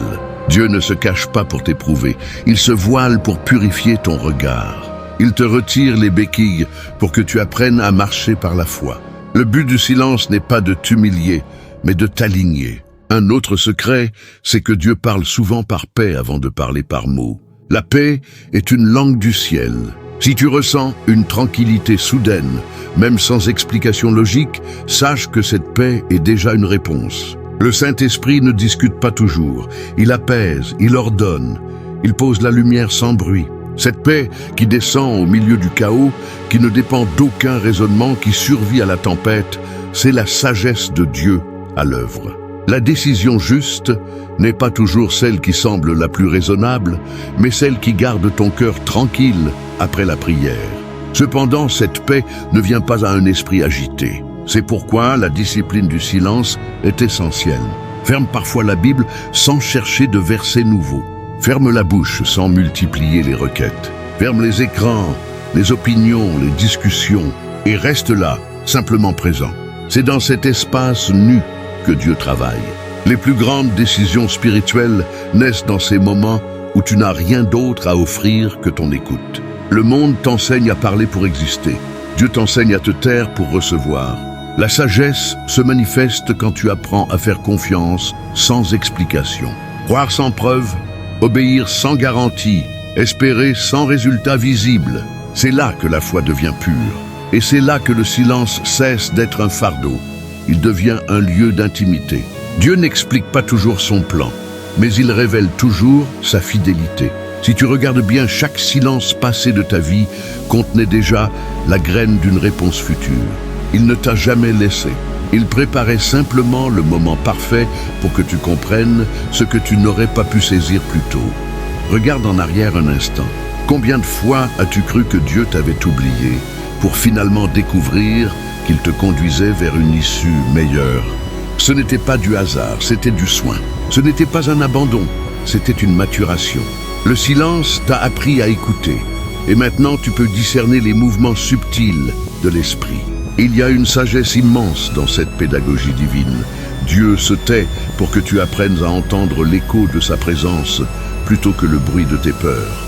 Dieu ne se cache pas pour t'éprouver, il se voile pour purifier ton regard. Il te retire les béquilles pour que tu apprennes à marcher par la foi. Le but du silence n'est pas de t'humilier, mais de t'aligner. Un autre secret, c'est que Dieu parle souvent par paix avant de parler par mots. La paix est une langue du ciel. Si tu ressens une tranquillité soudaine, même sans explication logique, sache que cette paix est déjà une réponse. Le Saint-Esprit ne discute pas toujours, il apaise, il ordonne, il pose la lumière sans bruit. Cette paix qui descend au milieu du chaos, qui ne dépend d'aucun raisonnement, qui survit à la tempête, c'est la sagesse de Dieu à l'œuvre. La décision juste n'est pas toujours celle qui semble la plus raisonnable, mais celle qui garde ton cœur tranquille après la prière. Cependant, cette paix ne vient pas à un esprit agité. C'est pourquoi la discipline du silence est essentielle. Ferme parfois la Bible sans chercher de versets nouveaux. Ferme la bouche sans multiplier les requêtes. Ferme les écrans, les opinions, les discussions, et reste là, simplement présent. C'est dans cet espace nu que Dieu travaille. Les plus grandes décisions spirituelles naissent dans ces moments où tu n'as rien d'autre à offrir que ton écoute. Le monde t'enseigne à parler pour exister. Dieu t'enseigne à te taire pour recevoir. La sagesse se manifeste quand tu apprends à faire confiance sans explication. Croire sans preuve, obéir sans garantie, espérer sans résultat visible. C'est là que la foi devient pure. Et c'est là que le silence cesse d'être un fardeau. Il devient un lieu d'intimité. Dieu n'explique pas toujours son plan, mais il révèle toujours sa fidélité. Si tu regardes bien, chaque silence passé de ta vie contenait déjà la graine d'une réponse future. Il ne t'a jamais laissé. Il préparait simplement le moment parfait pour que tu comprennes ce que tu n'aurais pas pu saisir plus tôt. Regarde en arrière un instant. Combien de fois as-tu cru que Dieu t'avait oublié pour finalement découvrir qu'il te conduisait vers une issue meilleure? Ce n'était pas du hasard, c'était du soin. Ce n'était pas un abandon, c'était une maturation. Le silence t'a appris à écouter. Et maintenant, tu peux discerner les mouvements subtils de l'esprit. Il y a une sagesse immense dans cette pédagogie divine. Dieu se tait pour que tu apprennes à entendre l'écho de sa présence plutôt que le bruit de tes peurs.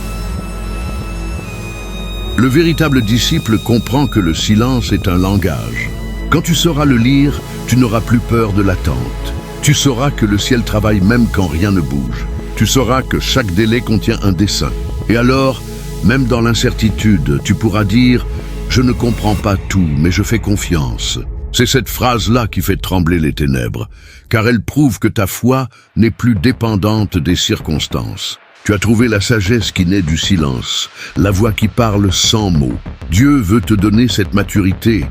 Le véritable disciple comprend que le silence est un langage. Quand tu sauras le lire, tu n'auras plus peur de l'attente. Tu sauras que le ciel travaille même quand rien ne bouge. Tu sauras que chaque délai contient un dessein. Et alors, même dans l'incertitude, tu pourras dire « Je ne comprends pas tout, mais je fais confiance ». C'est cette phrase-là qui fait trembler les ténèbres, car elle prouve que ta foi n'est plus dépendante des circonstances. Tu as trouvé la sagesse qui naît du silence, la voix qui parle sans mots. Dieu veut te donner cette maturité,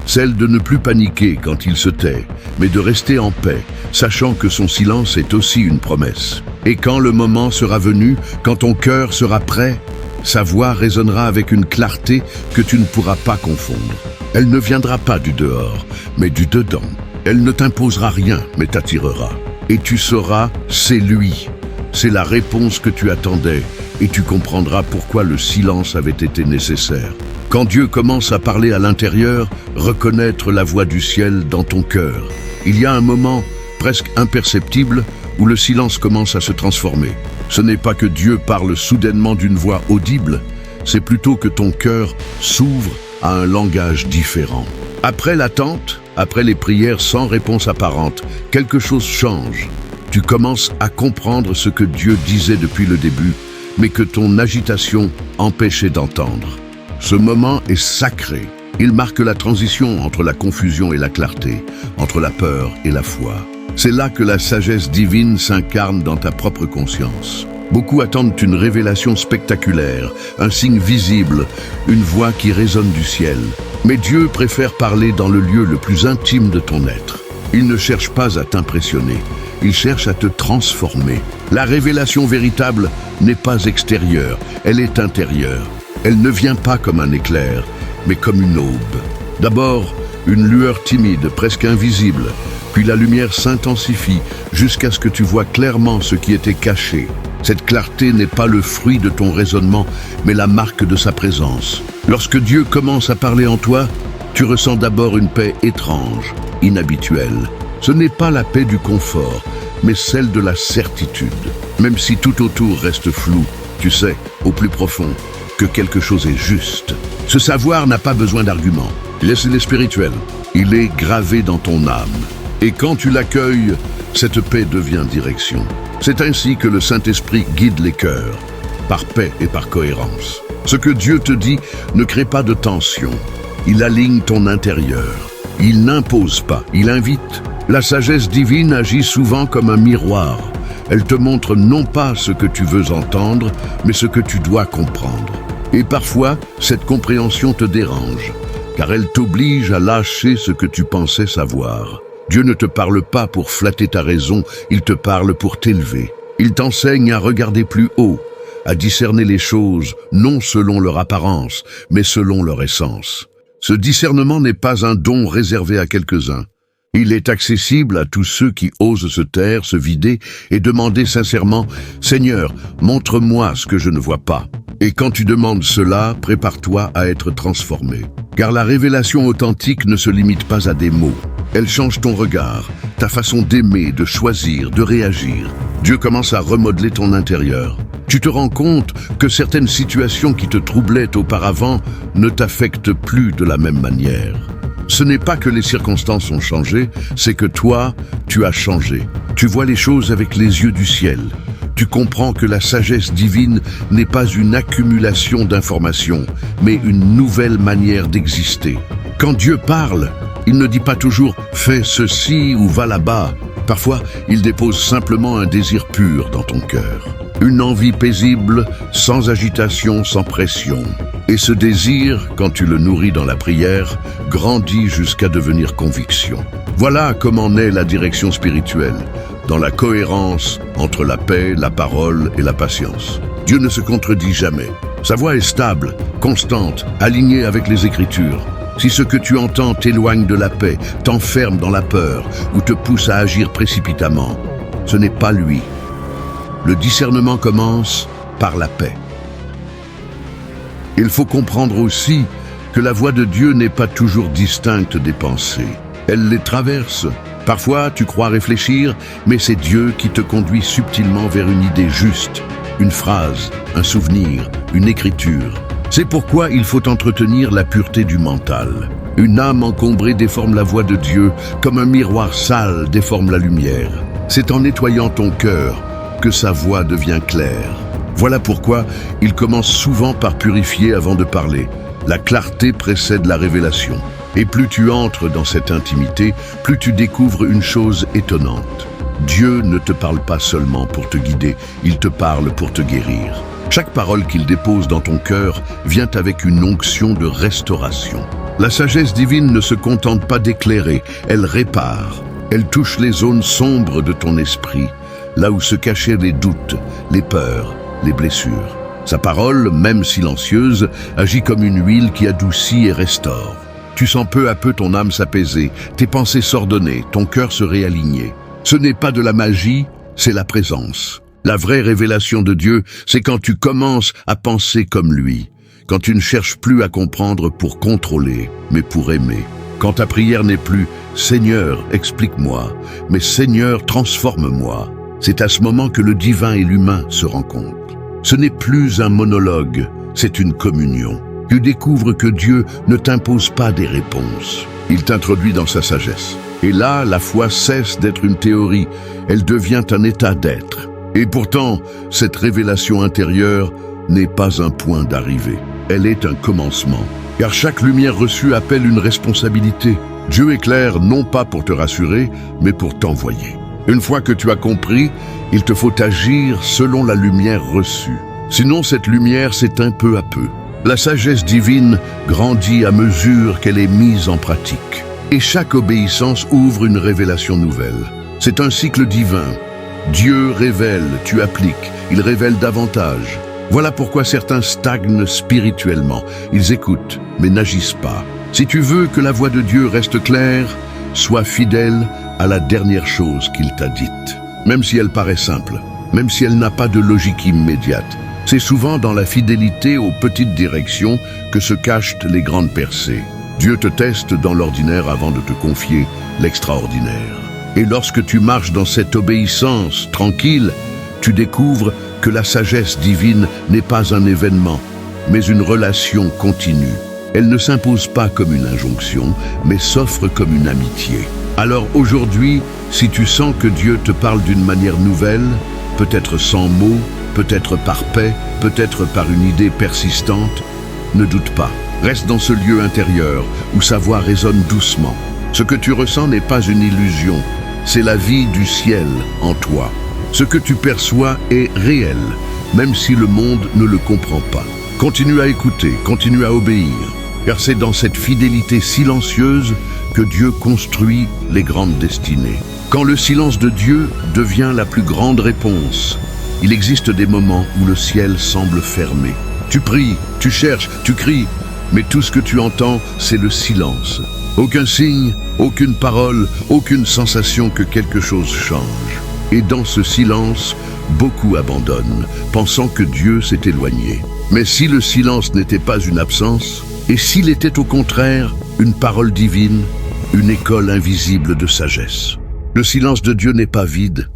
celle de ne plus paniquer quand il se tait, mais de rester en paix, sachant que son silence est aussi une promesse. Et quand le moment sera venu, quand ton cœur sera prêt, sa voix résonnera avec une clarté que tu ne pourras pas confondre. Elle ne viendra pas du dehors, mais du dedans. Elle ne t'imposera rien, mais t'attirera. Et tu sauras, c'est lui. C'est la réponse que tu attendais, et tu comprendras pourquoi le silence avait été nécessaire. Quand Dieu commence à parler à l'intérieur, reconnaître la voix du ciel dans ton cœur. Il y a un moment, presque imperceptible, où le silence commence à se transformer. Ce n'est pas que Dieu parle soudainement d'une voix audible, c'est plutôt que ton cœur s'ouvre à un langage différent. Après l'attente, après les prières sans réponse apparente, quelque chose change. Tu commences à comprendre ce que Dieu disait depuis le début, mais que ton agitation empêchait d'entendre. Ce moment est sacré. Il marque la transition entre la confusion et la clarté, entre la peur et la foi. C'est là que la sagesse divine s'incarne dans ta propre conscience. Beaucoup attendent une révélation spectaculaire, un signe visible, une voix qui résonne du ciel. Mais Dieu préfère parler dans le lieu le plus intime de ton être. Il ne cherche pas à t'impressionner, il cherche à te transformer. La révélation véritable n'est pas extérieure, elle est intérieure. Elle ne vient pas comme un éclair, mais comme une aube. D'abord, une lueur timide, presque invisible, puis la lumière s'intensifie jusqu'à ce que tu vois clairement ce qui était caché. Cette clarté n'est pas le fruit de ton raisonnement, mais la marque de sa présence. Lorsque Dieu commence à parler en toi, tu ressens d'abord une paix étrange, inhabituelle. Ce n'est pas la paix du confort, mais celle de la certitude. Même si tout autour reste flou, tu sais, au plus profond, que quelque chose est juste. Ce savoir n'a pas besoin d'arguments. Laisse-le spirituel. Il est gravé dans ton âme. Et quand tu l'accueilles, cette paix devient direction. C'est ainsi que le Saint-Esprit guide les cœurs, par paix et par cohérence. Ce que Dieu te dit ne crée pas de tension. Il aligne ton intérieur. Il n'impose pas, il invite. La sagesse divine agit souvent comme un miroir. Elle te montre non pas ce que tu veux entendre, mais ce que tu dois comprendre. Et parfois, cette compréhension te dérange, car elle t'oblige à lâcher ce que tu pensais savoir. Dieu ne te parle pas pour flatter ta raison, il te parle pour t'élever. Il t'enseigne à regarder plus haut, à discerner les choses non selon leur apparence, mais selon leur essence. Ce discernement n'est pas un don réservé à quelques-uns. Il est accessible à tous ceux qui osent se taire, se vider et demander sincèrement « Seigneur, montre-moi ce que je ne vois pas ». Et quand tu demandes cela, prépare-toi à être transformé. Car la révélation authentique ne se limite pas à des mots. Elle change ton regard, ta façon d'aimer, de choisir, de réagir. Dieu commence à remodeler ton intérieur. Tu te rends compte que certaines situations qui te troublaient auparavant ne t'affectent plus de la même manière. Ce n'est pas que les circonstances ont changé, c'est que toi, tu as changé. Tu vois les choses avec les yeux du ciel. Tu comprends que la sagesse divine n'est pas une accumulation d'informations, mais une nouvelle manière d'exister. Quand Dieu parle, il ne dit pas toujours « fais ceci » ou « va là-bas ». Parfois, il dépose simplement un désir pur dans ton cœur. Une envie paisible, sans agitation, sans pression. Et ce désir, quand tu le nourris dans la prière, grandit jusqu'à devenir conviction. Voilà comment naît la direction spirituelle, dans la cohérence entre la paix, la parole et la patience. Dieu ne se contredit jamais. Sa voix est stable, constante, alignée avec les Écritures. Si ce que tu entends t'éloigne de la paix, t'enferme dans la peur ou te pousse à agir précipitamment, ce n'est pas lui. Le discernement commence par la paix. Il faut comprendre aussi que la voix de Dieu n'est pas toujours distincte des pensées. Elle les traverse. Parfois, tu crois réfléchir, mais c'est Dieu qui te conduit subtilement vers une idée juste, une phrase, un souvenir, une écriture. C'est pourquoi il faut entretenir la pureté du mental. Une âme encombrée déforme la voix de Dieu, comme un miroir sale déforme la lumière. C'est en nettoyant ton cœur que sa voix devient claire. Voilà pourquoi il commence souvent par purifier avant de parler. La clarté précède la révélation. Et plus tu entres dans cette intimité, plus tu découvres une chose étonnante. Dieu ne te parle pas seulement pour te guider, il te parle pour te guérir. Chaque parole qu'il dépose dans ton cœur vient avec une onction de restauration. La sagesse divine ne se contente pas d'éclairer, elle répare. Elle touche les zones sombres de ton esprit, là où se cachaient les doutes, les peurs, les blessures. Sa parole, même silencieuse, agit comme une huile qui adoucit et restaure. Tu sens peu à peu ton âme s'apaiser, tes pensées s'ordonner, ton cœur se réaligner. Ce n'est pas de la magie, c'est la présence. La vraie révélation de Dieu, c'est quand tu commences à penser comme lui, quand tu ne cherches plus à comprendre pour contrôler, mais pour aimer. Quand ta prière n'est plus « Seigneur, explique-moi », mais « Seigneur, transforme-moi ». C'est à ce moment que le divin et l'humain se rencontrent. Ce n'est plus un monologue, c'est une communion. Tu découvres que Dieu ne t'impose pas des réponses. Il t'introduit dans sa sagesse. Et là, la foi cesse d'être une théorie, elle devient un état d'être. Et pourtant, cette révélation intérieure n'est pas un point d'arrivée. Elle est un commencement. Car chaque lumière reçue appelle une responsabilité. Dieu éclaire non pas pour te rassurer, mais pour t'envoyer. Une fois que tu as compris, il te faut agir selon la lumière reçue. Sinon, cette lumière s'éteint peu à peu. La sagesse divine grandit à mesure qu'elle est mise en pratique. Et chaque obéissance ouvre une révélation nouvelle. C'est un cycle divin. Dieu révèle, tu appliques, il révèle davantage. Voilà pourquoi certains stagnent spirituellement. Ils écoutent, mais n'agissent pas. Si tu veux que la voix de Dieu reste claire, sois fidèle à la dernière chose qu'il t'a dite. Même si elle paraît simple, même si elle n'a pas de logique immédiate. C'est souvent dans la fidélité aux petites directions que se cachent les grandes percées. Dieu te teste dans l'ordinaire avant de te confier l'extraordinaire. Et lorsque tu marches dans cette obéissance tranquille, tu découvres que la sagesse divine n'est pas un événement, mais une relation continue. Elle ne s'impose pas comme une injonction, mais s'offre comme une amitié. Alors aujourd'hui, si tu sens que Dieu te parle d'une manière nouvelle, peut-être sans mots, peut-être par paix, peut-être par une idée persistante, ne doute pas. Reste dans ce lieu intérieur où sa voix résonne doucement. Ce que tu ressens n'est pas une illusion, c'est la vie du ciel en toi. Ce que tu perçois est réel, même si le monde ne le comprend pas. Continue à écouter, continue à obéir, car c'est dans cette fidélité silencieuse que Dieu construit les grandes destinées. Quand le silence de Dieu devient la plus grande réponse, il existe des moments où le ciel semble fermé. Tu pries, tu cherches, tu cries, mais tout ce que tu entends, c'est le silence. Aucun signe, aucune parole, aucune sensation que quelque chose change. Et dans ce silence, beaucoup abandonnent, pensant que Dieu s'est éloigné. Mais si le silence n'était pas une absence, et s'il était au contraire une parole divine, une école invisible de sagesse. Le silence de Dieu n'est pas vide,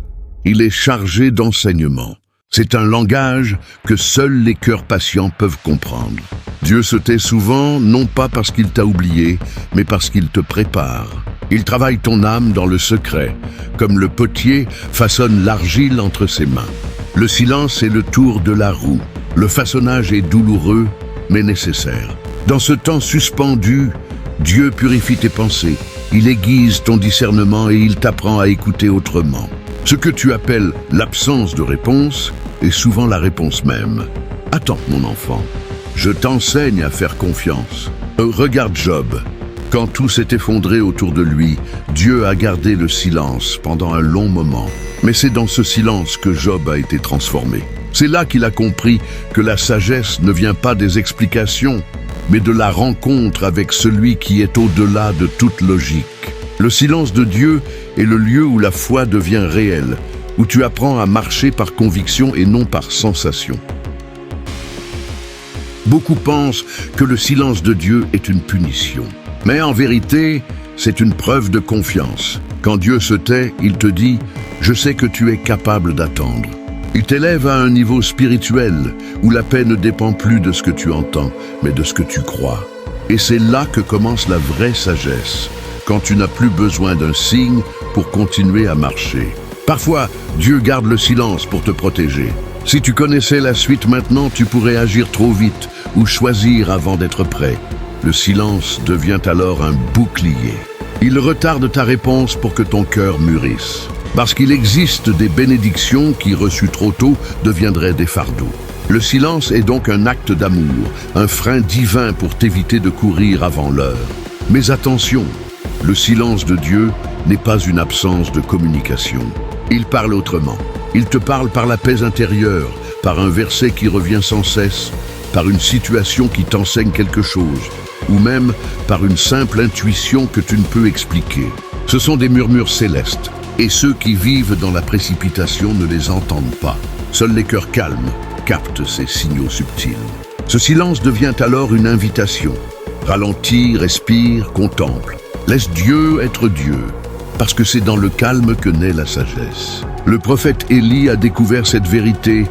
il est chargé d'enseignement. C'est un langage que seuls les cœurs patients peuvent comprendre. Dieu se tait souvent, non pas parce qu'il t'a oublié, mais parce qu'il te prépare. Il travaille ton âme dans le secret, comme le potier façonne l'argile entre ses mains. Le silence est le tour de la roue. Le façonnage est douloureux, mais nécessaire. Dans ce temps suspendu, Dieu purifie tes pensées. Il aiguise ton discernement et il t'apprend à écouter autrement. Ce que tu appelles l'absence de réponse est souvent la réponse même. Attends, mon enfant, je t'enseigne à faire confiance. Regarde Job. Quand tout s'est effondré autour de lui, Dieu a gardé le silence pendant un long moment. Mais c'est dans ce silence que Job a été transformé. C'est là qu'il a compris que la sagesse ne vient pas des explications, mais de la rencontre avec celui qui est au-delà de toute logique. Le silence de Dieu est le lieu où la foi devient réelle, où tu apprends à marcher par conviction et non par sensation. Beaucoup pensent que le silence de Dieu est une punition. Mais en vérité, c'est une preuve de confiance. Quand Dieu se tait, il te dit « Je sais que tu es capable d'attendre ». Il t'élève à un niveau spirituel où la paix ne dépend plus de ce que tu entends, mais de ce que tu crois. Et c'est là que commence la vraie sagesse, quand tu n'as plus besoin d'un signe pour continuer à marcher. Parfois, Dieu garde le silence pour te protéger. Si tu connaissais la suite maintenant, tu pourrais agir trop vite ou choisir avant d'être prêt. Le silence devient alors un bouclier. Il retarde ta réponse pour que ton cœur mûrisse. Parce qu'il existe des bénédictions qui, reçues trop tôt, deviendraient des fardeaux. Le silence est donc un acte d'amour, un frein divin pour t'éviter de courir avant l'heure. Mais attention, le silence de Dieu n'est pas une absence de communication. Il parle autrement. Il te parle par la paix intérieure, par un verset qui revient sans cesse, par une situation qui t'enseigne quelque chose, ou même par une simple intuition que tu ne peux expliquer. Ce sont des murmures célestes, et ceux qui vivent dans la précipitation ne les entendent pas. Seuls les cœurs calmes captent ces signaux subtils. Ce silence devient alors une invitation. Ralentis, respire, contemple. Laisse Dieu être Dieu, parce que c'est dans le calme que naît la sagesse. Le prophète Élie a découvert cette vérité.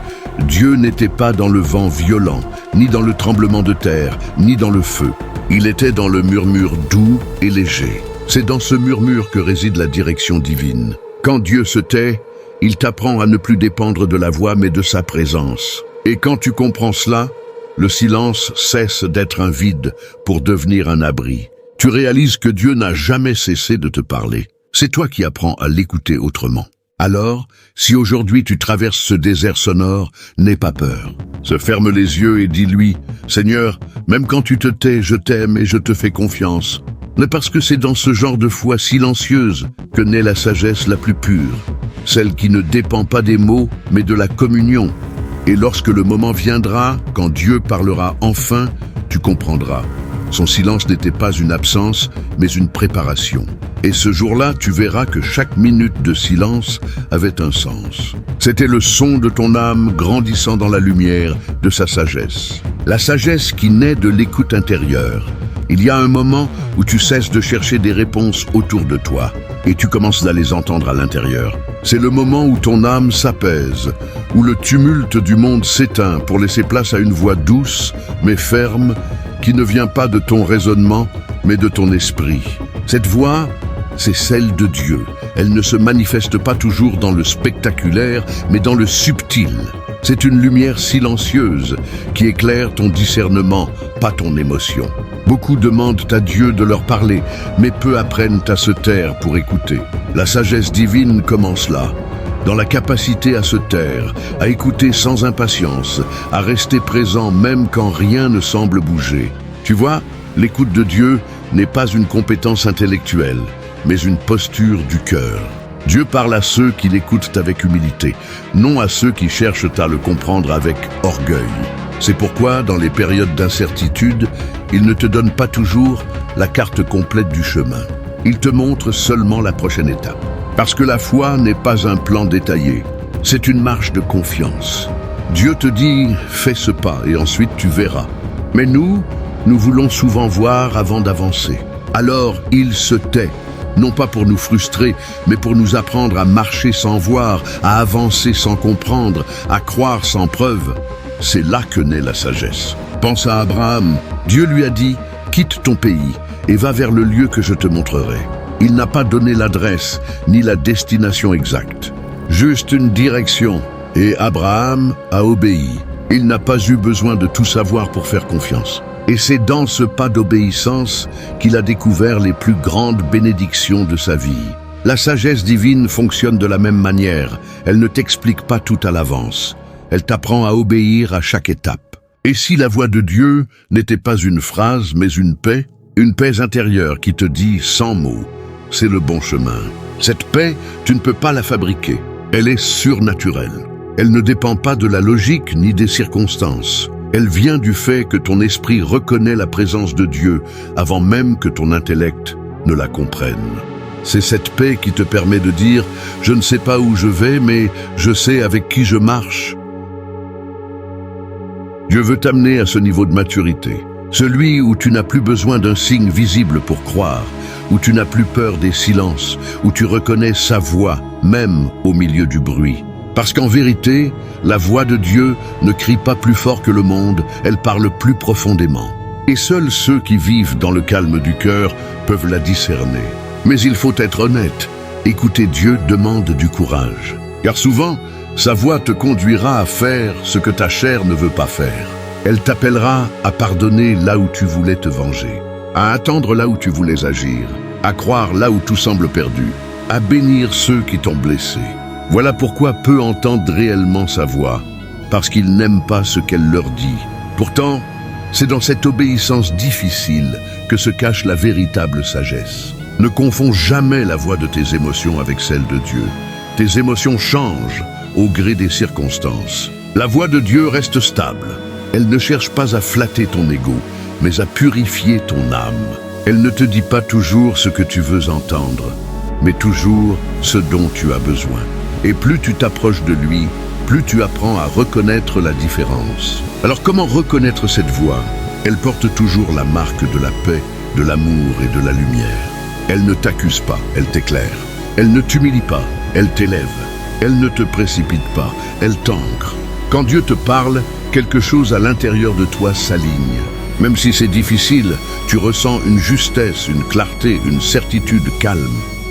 Dieu n'était pas dans le vent violent, ni dans le tremblement de terre, ni dans le feu. Il était dans le murmure doux et léger. C'est dans ce murmure que réside la direction divine. Quand Dieu se tait, il t'apprend à ne plus dépendre de la voix, mais de sa présence. Et quand tu comprends cela, le silence cesse d'être un vide pour devenir un abri. Tu réalises que Dieu n'a jamais cessé de te parler. C'est toi qui apprends à l'écouter autrement. Alors, si aujourd'hui tu traverses ce désert sonore, n'aie pas peur. Se ferme les yeux et dis-lui, « Seigneur, même quand tu te tais, je t'aime et je te fais confiance. » Mais parce que c'est dans ce genre de foi silencieuse que naît la sagesse la plus pure, celle qui ne dépend pas des mots, mais de la communion. Et lorsque le moment viendra, quand Dieu parlera enfin, tu comprendras. Son silence n'était pas une absence, mais une préparation. Et ce jour-là, tu verras que chaque minute de silence avait un sens. C'était le son de ton âme grandissant dans la lumière de sa sagesse. La sagesse qui naît de l'écoute intérieure. Il y a un moment où tu cesses de chercher des réponses autour de toi et tu commences à les entendre à l'intérieur. C'est le moment où ton âme s'apaise, où le tumulte du monde s'éteint pour laisser place à une voix douce mais ferme qui ne vient pas de ton raisonnement mais de ton esprit. Cette voix, c'est celle de Dieu. Elle ne se manifeste pas toujours dans le spectaculaire mais dans le subtil. C'est une lumière silencieuse qui éclaire ton discernement, pas ton émotion. Beaucoup demandent à Dieu de leur parler, mais peu apprennent à se taire pour écouter. La sagesse divine commence là, dans la capacité à se taire, à écouter sans impatience, à rester présent même quand rien ne semble bouger. Tu vois, l'écoute de Dieu n'est pas une compétence intellectuelle, mais une posture du cœur. Dieu parle à ceux qui l'écoutent avec humilité, non à ceux qui cherchent à le comprendre avec orgueil. C'est pourquoi, dans les périodes d'incertitude, il ne te donne pas toujours la carte complète du chemin. Il te montre seulement la prochaine étape. Parce que la foi n'est pas un plan détaillé, c'est une marche de confiance. Dieu te dit « fais ce pas et ensuite tu verras ». Mais nous voulons souvent voir avant d'avancer. Alors il se tait. Non pas pour nous frustrer, mais pour nous apprendre à marcher sans voir, à avancer sans comprendre, à croire sans preuve. C'est là que naît la sagesse. Pense à Abraham. Dieu lui a dit « Quitte ton pays et va vers le lieu que je te montrerai ». Il n'a pas donné l'adresse ni la destination exacte. Juste une direction. Et Abraham a obéi. Il n'a pas eu besoin de tout savoir pour faire confiance. Et c'est dans ce pas d'obéissance qu'il a découvert les plus grandes bénédictions de sa vie. La sagesse divine fonctionne de la même manière. Elle ne t'explique pas tout à l'avance. Elle t'apprend à obéir à chaque étape. Et si la voix de Dieu n'était pas une phrase, mais une paix intérieure qui te dit sans mots, c'est le bon chemin. Cette paix, tu ne peux pas la fabriquer. Elle est surnaturelle. Elle ne dépend pas de la logique ni des circonstances. Elle vient du fait que ton esprit reconnaît la présence de Dieu avant même que ton intellect ne la comprenne. C'est cette paix qui te permet de dire « Je ne sais pas où je vais, mais je sais avec qui je marche ». Dieu veut t'amener à ce niveau de maturité, celui où tu n'as plus besoin d'un signe visible pour croire, où tu n'as plus peur des silences, où tu reconnais sa voix, même au milieu du bruit. Parce qu'en vérité, la voix de Dieu ne crie pas plus fort que le monde, elle parle plus profondément. Et seuls ceux qui vivent dans le calme du cœur peuvent la discerner. Mais il faut être honnête, écouter Dieu demande du courage. Car souvent, sa voix te conduira à faire ce que ta chair ne veut pas faire. Elle t'appellera à pardonner là où tu voulais te venger, à attendre là où tu voulais agir, à croire là où tout semble perdu, à bénir ceux qui t'ont blessé. Voilà pourquoi peu entendent réellement sa voix, parce qu'ils n'aiment pas ce qu'elle leur dit. Pourtant, c'est dans cette obéissance difficile que se cache la véritable sagesse. Ne confonds jamais la voix de tes émotions avec celle de Dieu. Tes émotions changent au gré des circonstances. La voix de Dieu reste stable. Elle ne cherche pas à flatter ton ego, mais à purifier ton âme. Elle ne te dit pas toujours ce que tu veux entendre, mais toujours ce dont tu as besoin. Et plus tu t'approches de lui, plus tu apprends à reconnaître la différence. Alors comment reconnaître cette voix? Elle porte toujours la marque de la paix, de l'amour et de la lumière. Elle ne t'accuse pas, elle t'éclaire. Elle ne t'humilie pas, elle t'élève. Elle ne te précipite pas, elle t'ancre. Quand Dieu te parle, quelque chose à l'intérieur de toi s'aligne. Même si c'est difficile, tu ressens une justesse, une clarté, une certitude calme.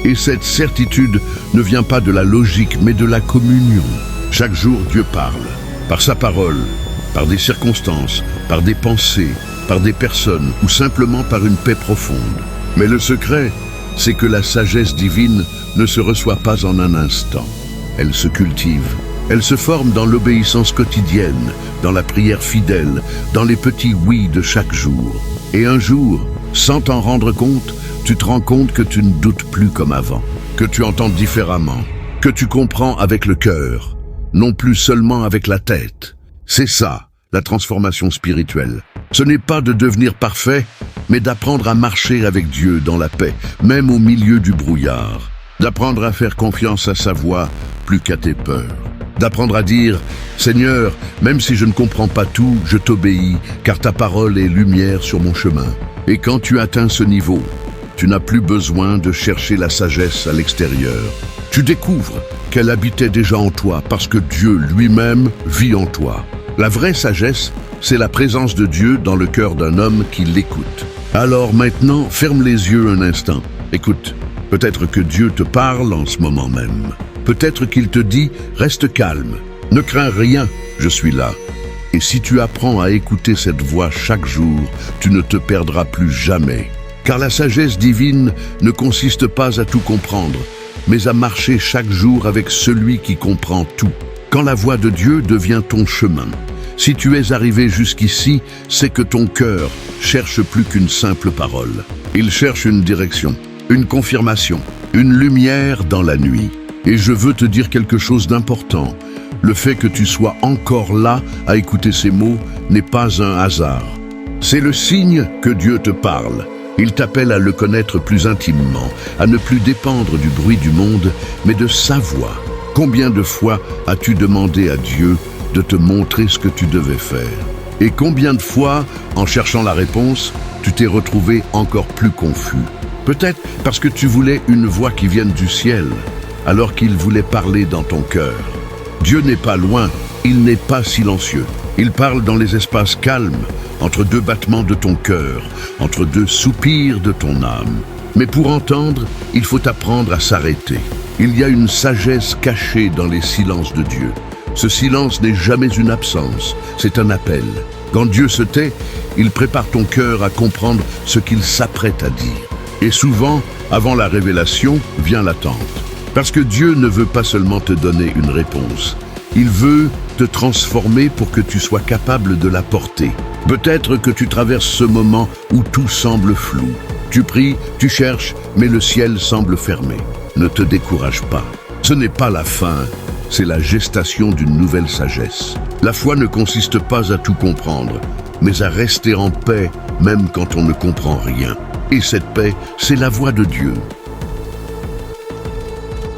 Et cette certitude ne vient pas de la logique, mais de la communion. Chaque jour, Dieu parle, par sa parole, par des circonstances, par des pensées, par des personnes ou simplement par une paix profonde. Mais le secret, c'est que la sagesse divine ne se reçoit pas en un instant. Elle se cultive. Elle se forme dans l'obéissance quotidienne, dans la prière fidèle, dans les petits oui de chaque jour. Et un jour, sans t'en rendre compte, tu te rends compte que tu ne doutes plus comme avant, que tu entends différemment, que tu comprends avec le cœur, non plus seulement avec la tête. C'est ça, la transformation spirituelle. Ce n'est pas de devenir parfait, mais d'apprendre à marcher avec Dieu dans la paix, même au milieu du brouillard. D'apprendre à faire confiance à sa voix plus qu'à tes peurs. D'apprendre à dire « Seigneur, même si je ne comprends pas tout, je t'obéis, car ta parole est lumière sur mon chemin. » Et quand tu atteins ce niveau, tu n'as plus besoin de chercher la sagesse à l'extérieur. Tu découvres qu'elle habitait déjà en toi parce que Dieu lui-même vit en toi. La vraie sagesse, c'est la présence de Dieu dans le cœur d'un homme qui l'écoute. Alors maintenant, ferme les yeux un instant. Écoute, peut-être que Dieu te parle en ce moment même. Peut-être qu'il te dit « Reste calme, ne crains rien, je suis là ». Et si tu apprends à écouter cette voix chaque jour, tu ne te perdras plus jamais. Car la sagesse divine ne consiste pas à tout comprendre, mais à marcher chaque jour avec celui qui comprend tout. Quand la voix de Dieu devient ton chemin, si tu es arrivé jusqu'ici, c'est que ton cœur cherche plus qu'une simple parole. Il cherche une direction, une confirmation, une lumière dans la nuit. Et je veux te dire quelque chose d'important. Le fait que tu sois encore là à écouter ces mots n'est pas un hasard. C'est le signe que Dieu te parle. Il t'appelle à le connaître plus intimement, à ne plus dépendre du bruit du monde, mais de sa voix. Combien de fois as-tu demandé à Dieu de te montrer ce que tu devais faire? Et combien de fois, en cherchant la réponse, tu t'es retrouvé encore plus confus? Peut-être parce que tu voulais une voix qui vienne du ciel, alors qu'il voulait parler dans ton cœur. Dieu n'est pas loin, il n'est pas silencieux. Il parle dans les espaces calmes, entre deux battements de ton cœur, entre deux soupirs de ton âme. Mais pour entendre, il faut apprendre à s'arrêter. Il y a une sagesse cachée dans les silences de Dieu. Ce silence n'est jamais une absence, c'est un appel. Quand Dieu se tait, il prépare ton cœur à comprendre ce qu'il s'apprête à dire. Et souvent, avant la révélation, vient l'attente. Parce que Dieu ne veut pas seulement te donner une réponse. Il veut te transformer pour que tu sois capable de la porter. Peut-être que tu traverses ce moment où tout semble flou. Tu pries, tu cherches, mais le ciel semble fermé. Ne te décourage pas. Ce n'est pas la fin, c'est la gestation d'une nouvelle sagesse. La foi ne consiste pas à tout comprendre, mais à rester en paix même quand on ne comprend rien. Et cette paix, c'est la voix de Dieu.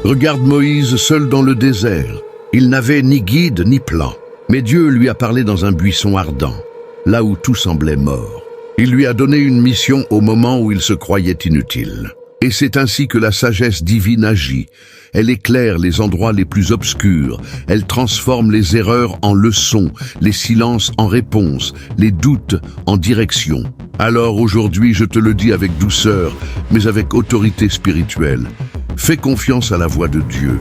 Regarde Moïse seul dans le désert. Il n'avait ni guide ni plan. Mais Dieu lui a parlé dans un buisson ardent, là où tout semblait mort. Il lui a donné une mission au moment où il se croyait inutile. Et c'est ainsi que la sagesse divine agit. Elle éclaire les endroits les plus obscurs. Elle transforme les erreurs en leçons, les silences en réponses, les doutes en direction. Alors aujourd'hui, je te le dis avec douceur, mais avec autorité spirituelle. Fais confiance à la voix de Dieu,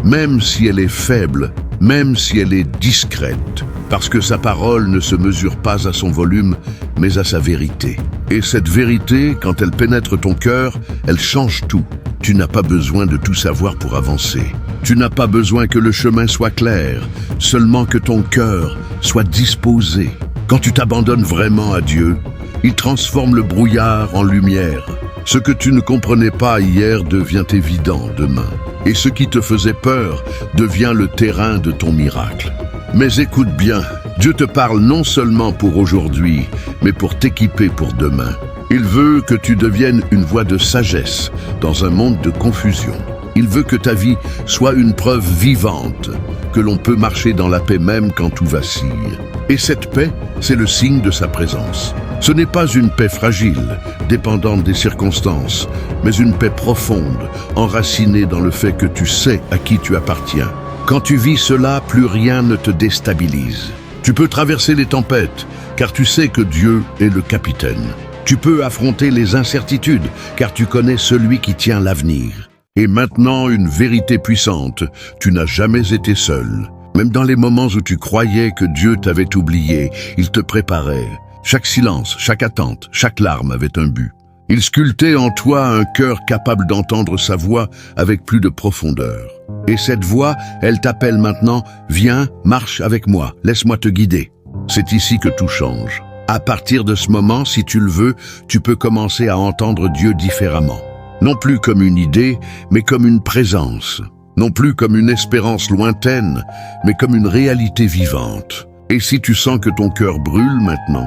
même si elle est faible, même si elle est discrète, parce que sa parole ne se mesure pas à son volume, mais à sa vérité. Et cette vérité, quand elle pénètre ton cœur, elle change tout. Tu n'as pas besoin de tout savoir pour avancer. Tu n'as pas besoin que le chemin soit clair, seulement que ton cœur soit disposé. Quand tu t'abandonnes vraiment à Dieu, il transforme le brouillard en lumière. Ce que tu ne comprenais pas hier devient évident demain. Et ce qui te faisait peur devient le terrain de ton miracle. Mais écoute bien, Dieu te parle non seulement pour aujourd'hui, mais pour t'équiper pour demain. Il veut que tu deviennes une voix de sagesse dans un monde de confusion. Il veut que ta vie soit une preuve vivante, que l'on peut marcher dans la paix même quand tout vacille. Et cette paix, c'est le signe de sa présence. Ce n'est pas une paix fragile, dépendante des circonstances, mais une paix profonde, enracinée dans le fait que tu sais à qui tu appartiens. Quand tu vis cela, plus rien ne te déstabilise. Tu peux traverser les tempêtes, car tu sais que Dieu est le capitaine. Tu peux affronter les incertitudes, car tu connais celui qui tient l'avenir. Et maintenant, une vérité puissante, tu n'as jamais été seul. Même dans les moments où tu croyais que Dieu t'avait oublié, il te préparait. Chaque silence, chaque attente, chaque larme avait un but. Il sculptait en toi un cœur capable d'entendre sa voix avec plus de profondeur. Et cette voix, elle t'appelle maintenant, viens, marche avec moi, laisse-moi te guider. C'est ici que tout change. À partir de ce moment, si tu le veux, tu peux commencer à entendre Dieu différemment. Non plus comme une idée, mais comme une présence. Non plus comme une espérance lointaine, mais comme une réalité vivante. Et si tu sens que ton cœur brûle maintenant,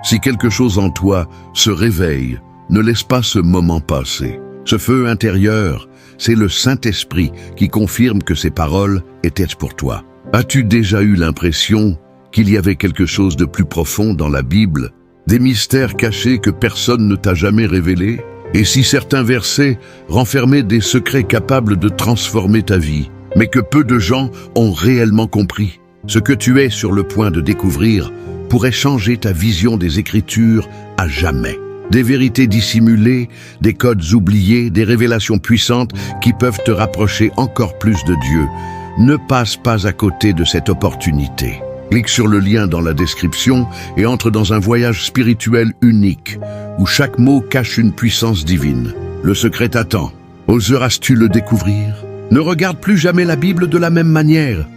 si quelque chose en toi se réveille, ne laisse pas ce moment passer. Ce feu intérieur, c'est le Saint-Esprit qui confirme que ces paroles étaient pour toi. As-tu déjà eu l'impression qu'il y avait quelque chose de plus profond dans la Bible, des mystères cachés que personne ne t'a jamais révélés? Et si certains versets renfermaient des secrets capables de transformer ta vie, mais que peu de gens ont réellement compris? Ce que tu es sur le point de découvrir pourrait changer ta vision des Écritures à jamais. Des vérités dissimulées, des codes oubliés, des révélations puissantes qui peuvent te rapprocher encore plus de Dieu. Ne passe pas à côté de cette opportunité. Clique sur le lien dans la description et entre dans un voyage spirituel unique, où chaque mot cache une puissance divine. Le secret t'attend. Oseras-tu le découvrir? Ne regarde plus jamais la Bible de la même manière.